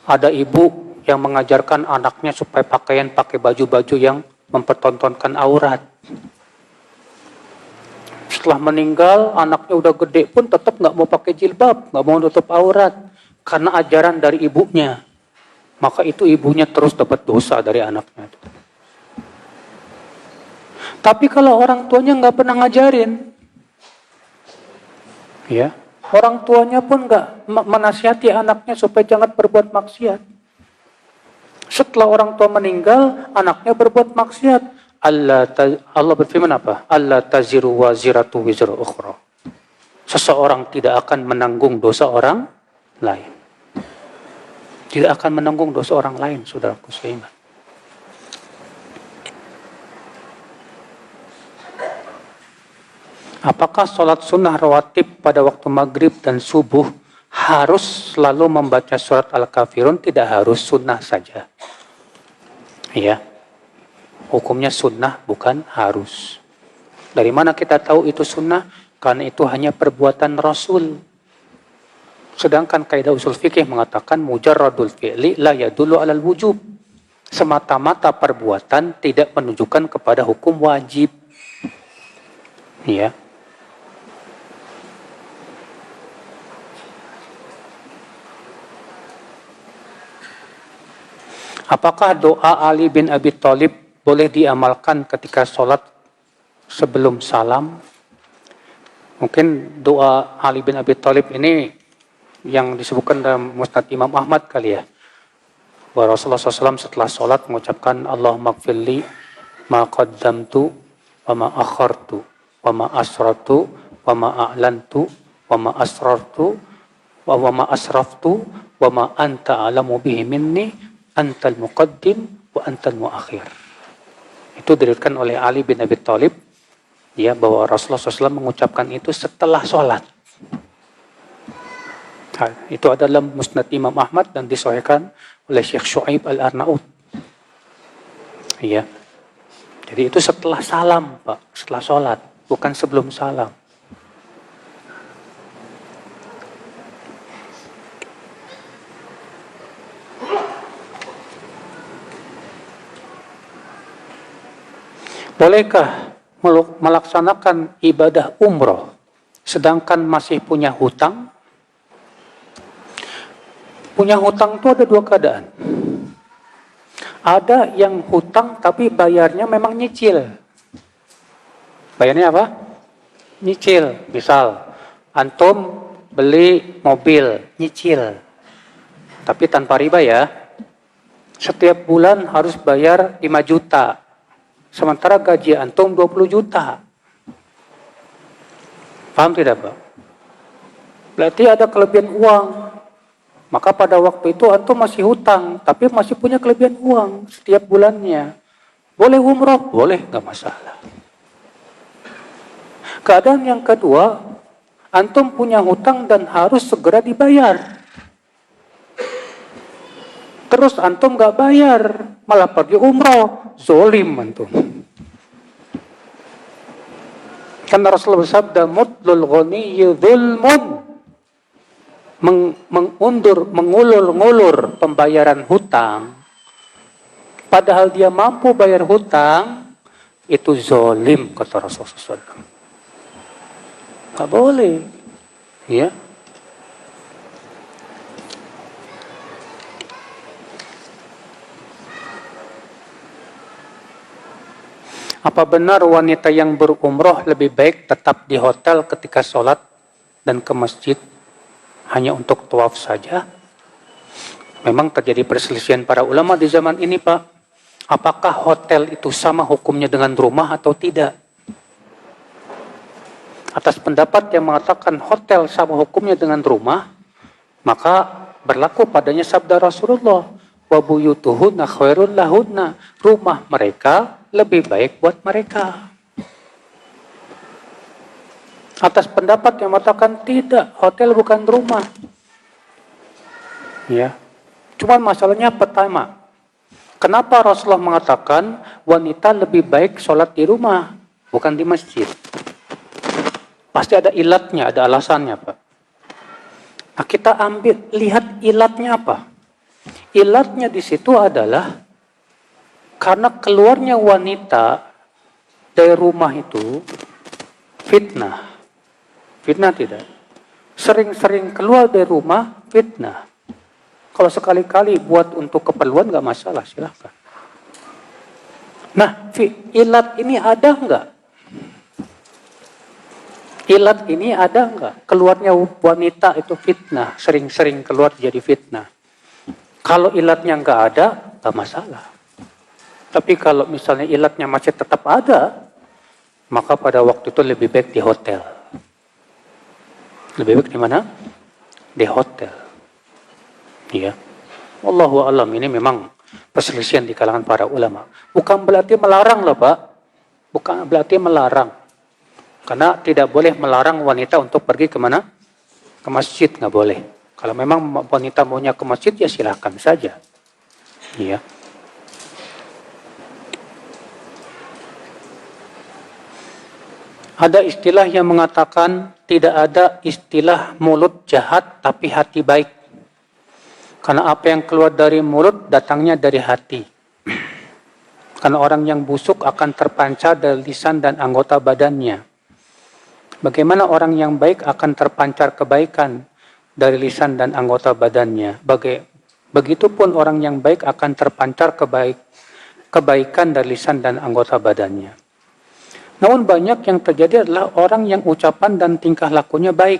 ada ibu yang mengajarkan anaknya supaya pakai baju-baju yang mempertontonkan aurat. Setelah meninggal, anaknya udah gede pun tetap nggak mau pakai jilbab, nggak mau nutup aurat, karena ajaran dari ibunya. Maka itu ibunya terus dapat dosa dari anaknya. Tapi kalau orang tuanya nggak pernah ngajarin, ya, orang tuanya pun nggak menasihati anaknya supaya jangan berbuat maksiat. Setelah orang tua meninggal, anaknya berbuat maksiat. Allah berfirman apa? Allah taziru waziratu wizra ukhra. Seseorang tidak akan menanggung dosa orang lain. Tidak akan menanggung dosa orang lain, saudaraku seiman. Apakah sholat sunnah rawatib pada waktu maghrib dan subuh harus selalu membaca surat Al-Kafirun? Tidak harus, sunnah saja. Ya, hukumnya sunnah bukan harus. Dari mana kita tahu itu sunnah? Karena itu hanya perbuatan Rasul. Sedangkan kaidah usul fikih mengatakan mujarradul fi'li la yadullu 'alal wujub. Semata-mata perbuatan tidak menunjukkan kepada hukum wajib. Ya. Apakah doa Ali bin Abi Thalib boleh diamalkan ketika sholat sebelum salam? Mungkin doa Ali bin Abi Thalib ini yang disebutkan dalam Musnad Imam Ahmad kali ya. Bahwa Rasulullah SAW setelah sholat mengucapkan Allahumma gfirli ma qaddamtu wa ma akhartu wa ma asratu wa ma a'lantu wa ma asrartu wa ma asraftu wa ma anta alamu bihi minni antal muqaddim wa antal muakhir. Itu diriwayatkan oleh Ali bin Abi Thalib, ya, bahwa Rasulullah SAW mengucapkan itu setelah sholat. Nah, itu adalah Musnad Imam Ahmad dan disahihkan oleh Syekh Syuaib Al-Arnaud. Ya. Jadi itu setelah salam, Pak, setelah sholat, bukan sebelum salam. Bolehkah melaksanakan ibadah umroh sedangkan masih punya hutang? Punya hutang itu ada dua keadaan. Ada yang hutang tapi bayarnya memang nyicil. Bayarnya apa? Nyicil. Misal, antum beli mobil, nyicil. Tapi tanpa riba ya. Setiap bulan harus bayar 5 juta. Sementara gaji antum 20 juta. Paham tidak, Pak? Berarti ada kelebihan uang. Maka pada waktu itu antum masih hutang, tapi masih punya kelebihan uang setiap bulannya. Boleh umroh? Boleh, nggak masalah. Keadaan yang kedua, antum punya hutang dan harus segera dibayar. Terus antum nggak bayar, malah pergi umroh, zolim antum. Karena Rasulullah bersabda, mutlul ghaniyyi dzulmun, mengulur-ngulur pembayaran hutang, padahal dia mampu bayar hutang, itu zolim, kata Rasulullah SAW. Nggak boleh, ya. Apa benar wanita yang berumroh lebih baik tetap di hotel ketika sholat dan ke masjid hanya untuk tawaf saja? Memang terjadi perselisihan para ulama di zaman ini, Pak. Apakah hotel itu sama hukumnya dengan rumah atau tidak? Atas pendapat yang mengatakan hotel sama hukumnya dengan rumah, maka berlaku padanya sabda Rasulullah, wa buyutuhunna khairul lahunna, rumah mereka lebih baik buat mereka. Atas pendapat yang mengatakan tidak, hotel bukan rumah. Ya. Cuman masalahnya pertama, kenapa Rasulullah mengatakan wanita lebih baik sholat di rumah, bukan di masjid? Pasti ada ilatnya, ada alasannya, Pak. Nah, kita lihat ilatnya apa? Ilatnya di situ adalah karena keluarnya wanita dari rumah itu fitnah. Fitnah tidak? Sering-sering keluar dari rumah fitnah. Kalau sekali-kali buat untuk keperluan nggak masalah, silahkan. Nah, ilat ini ada nggak? Ilat ini ada nggak? Keluarnya wanita itu fitnah, sering-sering keluar jadi fitnah. Kalau ilatnya nggak ada, nggak masalah. Tapi kalau misalnya ilatnya masih tetap ada, maka pada waktu itu lebih baik di hotel. Lebih baik di mana? Di hotel. Ya. Wallahu a'lam, ini memang perselisihan di kalangan para ulama. Bukan berarti melarang loh, Pak. Bukan berarti melarang. Karena tidak boleh melarang wanita untuk pergi kemana? Ke masjid, nggak boleh. Kalau memang wanita maunya ke masjid, ya silahkan saja. Iya. Ada istilah yang mengatakan tidak ada istilah mulut jahat tapi hati baik. Karena apa yang keluar dari mulut datangnya dari hati. Karena orang yang busuk akan terpancar dari lisan dan anggota badannya. Bagaimana orang yang baik akan terpancar kebaikan dari lisan dan anggota badannya. Begitupun orang yang baik akan terpancar kebaikan dari lisan dan anggota badannya. Namun banyak yang terjadi adalah orang yang ucapan dan tingkah lakunya baik,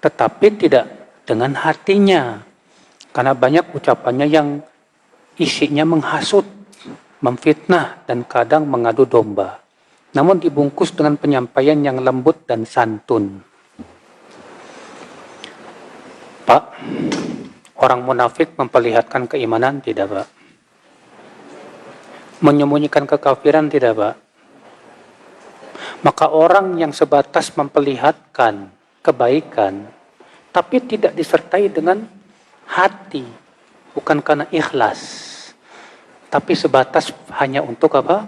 tetapi tidak dengan hatinya. Karena banyak ucapannya yang isinya menghasut, memfitnah, dan kadang mengadu domba. Namun dibungkus dengan penyampaian yang lembut dan santun. Pak, Orang munafik memperlihatkan keimanan, tidak Pak. Menyembunyikan kekafiran, tidak Pak. Maka orang yang sebatas memperlihatkan kebaikan, tapi tidak disertai dengan hati, bukan karena ikhlas, tapi sebatas hanya untuk apa?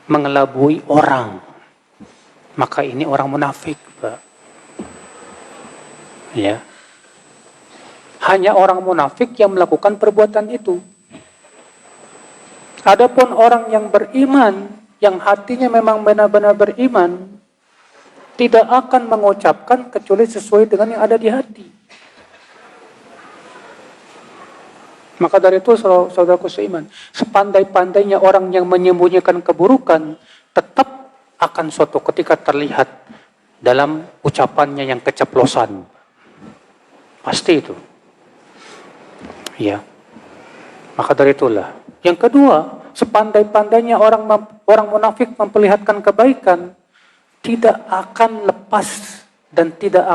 Mengelabui orang. Maka ini orang munafik, Pak. Ya. Hanya orang munafik yang melakukan perbuatan itu. Adapun orang yang beriman, yang hatinya memang benar-benar beriman, tidak akan mengucapkan kecuali sesuai dengan yang ada di hati. Maka dari itu, saudaraku seiman, sepandai-pandainya orang yang menyembunyikan keburukan, tetap akan suatu ketika terlihat dalam ucapannya yang keceplosan. Pasti itu. Ya. Maka dari itulah. Yang kedua, sepandai-pandainya orang munafik memperlihatkan kebaikan, tidak akan lepas dan tidak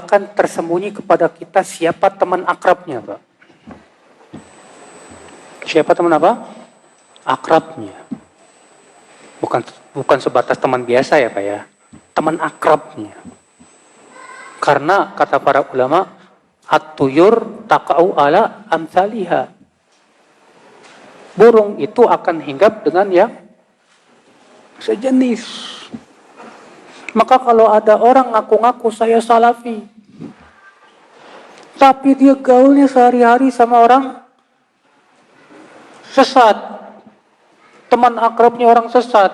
akan tersembunyi kepada kita siapa teman akrabnya, Pak. Siapa teman apa? Akrabnya. Bukan sebatas teman biasa ya, Pak ya. Teman akrabnya. Karena kata para ulama, at-tuyur taqa'u ala amsaliha. Burung itu akan hinggap dengan yang sejenis. Maka kalau ada orang ngaku-ngaku saya salafi, tapi dia gaulnya sehari-hari sama orang sesat, teman akrabnya orang sesat,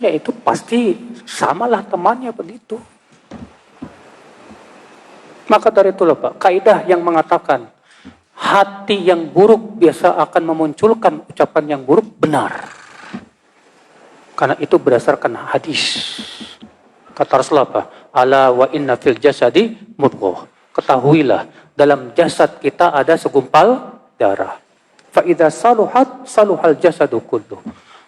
ya itu pasti samalah temannya begitu. Maka dari itulah Pak, kaidah yang mengatakan hati yang buruk biasa akan memunculkan ucapan yang buruk benar. Karena itu berdasarkan hadis. Kata Rasulullah apa? Ala wa inna fil jasadi mudghah. Ketahuilah, dalam jasad kita ada segumpal darah. Fa idza saluhat saluhal jasadu kullu.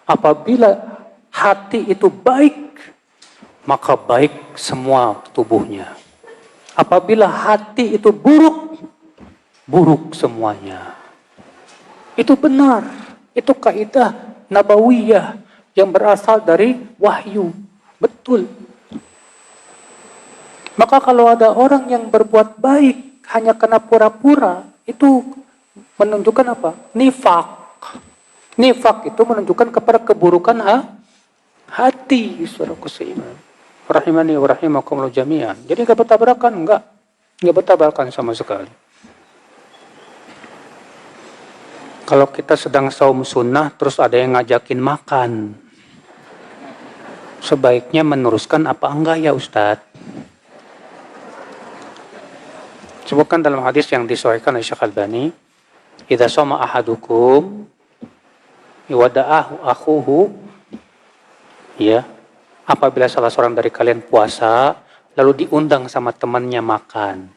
Apabila hati itu baik, maka baik semua tubuhnya. Apabila hati itu buruk, buruk semuanya. Itu benar. Itu kaidah nabawiyah yang berasal dari wahyu. Betul. Maka kalau ada orang yang berbuat baik hanya karena pura-pura, itu menunjukkan apa? Nifak. Nifak itu menunjukkan kepada keburukan hati. Saudaraku seiman. Rahimani wa rahimakumullah jami'an. Jadi enggak bertabrakan, enggak bertabrakan sama sekali. Kalau kita sedang saum sunnah terus ada yang ngajakin makan, sebaiknya meneruskan apa enggak ya Ustadz? Sebutkan dalam hadis yang disahihkan oleh Syekh Albani, idza shoma ahadukum wada'ahu akhuhu, ya, apabila salah seorang dari kalian puasa lalu diundang sama temannya makan,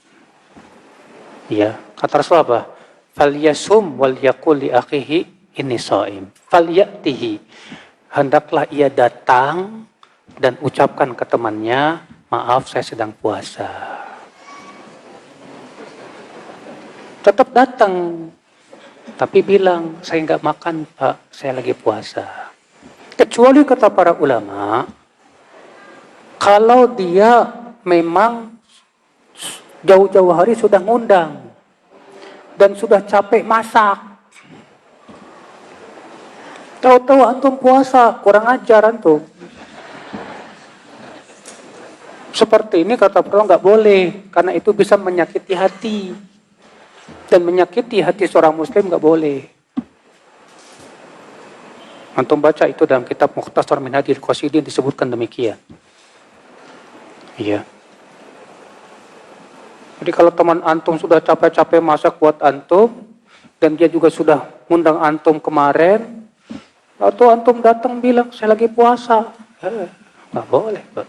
ya, kata Rasul apa? Falyasum wal yaqul li akhihi inni shaim. Falyatihi, hendaklah ia datang dan ucapkan ke temannya, maaf saya sedang puasa. Tetap datang, tapi bilang saya nggak makan Pak, saya lagi puasa. Kecuali kata para ulama, kalau dia memang jauh-jauh hari sudah ngundang dan sudah capek masak, tahu-tahu antum puasa, kurang ajar antum. Seperti ini kata para ulama nggak boleh, karena itu bisa menyakiti hati. Dan menyakiti hati seorang muslim nggak boleh. Antum baca itu dalam kitab Mukhtasar Minhajul Qasidin disebutkan demikian. Iya. Jadi kalau teman antum sudah capek-capek masak buat antum, dan dia juga sudah ngundang antum kemarin, lalu antum datang bilang saya lagi puasa, nggak boleh, Pak.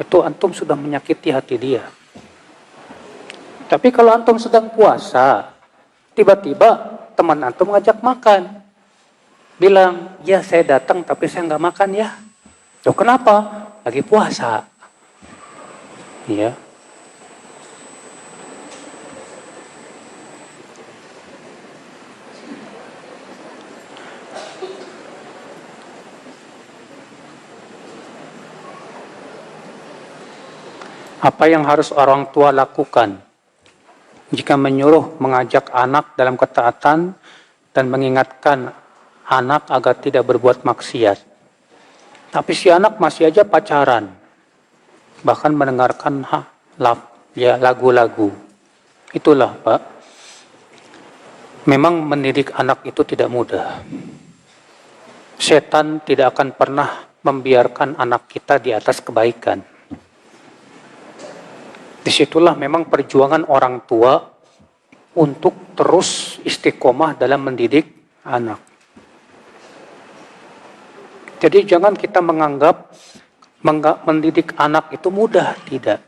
Itu antum sudah menyakiti hati dia. Tapi kalau antum sedang puasa, tiba-tiba teman antum ngajak makan, bilang, ya saya datang tapi saya nggak makan ya. Loh kenapa? Lagi puasa. Ya. Apa yang harus orang tua lakukan jika menyuruh mengajak anak dalam ketaatan dan mengingatkan anak agar tidak berbuat maksiat. Tapi si anak masih aja pacaran, bahkan mendengarkan lagu-lagu. Itulah, Pak. Memang mendidik anak itu tidak mudah. Setan tidak akan pernah membiarkan anak kita di atas kebaikan. Disitulah memang perjuangan orang tua untuk terus istiqomah dalam mendidik anak. Jadi jangan kita menganggap mendidik anak itu mudah, tidak.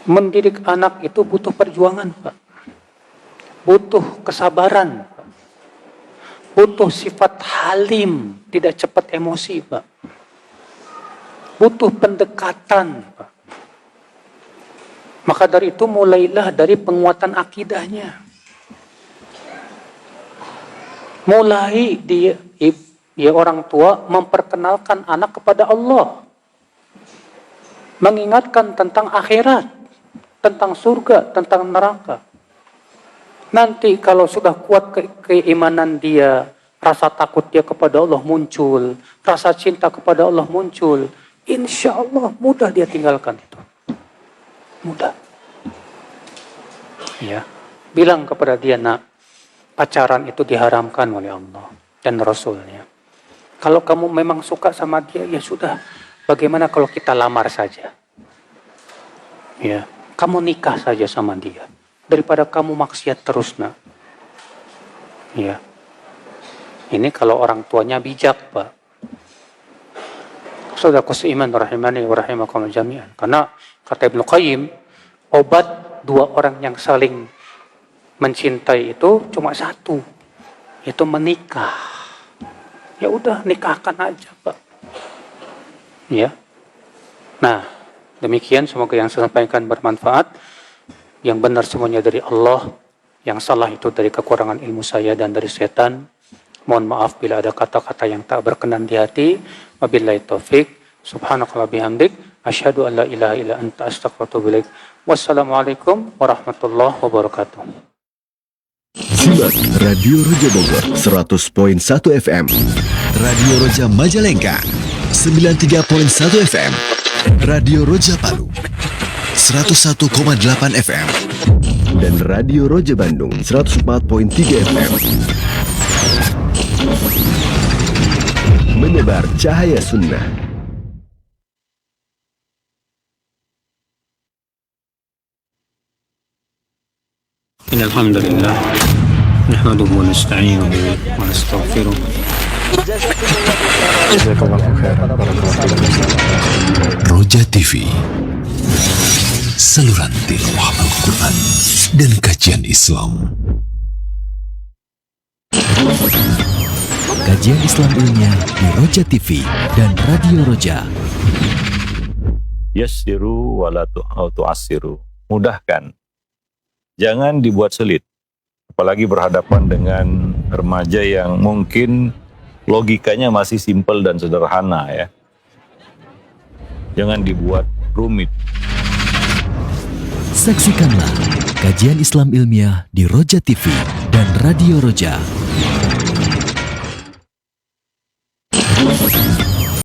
Mendidik anak itu butuh perjuangan, Pak. Butuh kesabaran, Pak. Butuh sifat halim, tidak cepat emosi, Pak. Butuh pendekatan, Pak. Maka dari itu mulailah dari penguatan akidahnya. Mulai dia orang tua memperkenalkan anak kepada Allah. Mengingatkan tentang akhirat, tentang surga, tentang neraka. Nanti kalau sudah kuat keimanan dia, rasa takut dia kepada Allah muncul, rasa cinta kepada Allah muncul, insya Allah mudah dia tinggalkan itu. Mudah. Ya, bilang kepada dia, nak, pacaran itu diharamkan oleh Allah dan Rasulnya. Kalau kamu memang suka sama dia, ya sudah. Bagaimana kalau kita lamar saja? Ya, kamu nikah saja sama dia. Daripada kamu maksiat terus, nak. Ya. Ini kalau orang tuanya bijak, Pak. Saudaraku seiman rahimani wa rahimakumullah jami'an. Karena kata Ibnu Qayyim, obat dua orang yang saling mencintai itu cuma satu, yaitu menikah. Ya udah, nikahkan aja, Pak. Ya. Nah, demikian semoga yang saya sampaikan bermanfaat. Yang benar semuanya dari Allah, yang salah itu dari kekurangan ilmu saya dan dari setan. Mohon maaf bila ada kata-kata yang tak berkenan di hati. Wabillahi taufik. Subhanakallah bihamdik. Asyhadu an la ilaha illa anta astaghfiruka wa atubu ilaik. Wassalamualaikum warahmatullahi wabarakatuh. Simak Radio Roja Bogor 100.1 FM, Radio Roja Majalengka 93.1 FM, Radio Roja Palu 101,8 FM, dan Radio Roja Bandung 104.3 FM. Menebar cahaya sunnah. Alhamdulillah, nahmaduhu wa nasta'inuhu wa nastaghfiruh. Roja TV, saluran tilawah Al-Quran dan kajian Islam. Kajian Islam ilmiah di Roja TV dan Radio Roja. Yassiru wa la tu'assiru. Mudahkan. Jangan dibuat sulit. Apalagi berhadapan dengan remaja yang mungkin logikanya masih simpel dan sederhana ya. Jangan dibuat rumit. Saksikanlah kajian Islam ilmiah di Roja TV dan Radio Roja.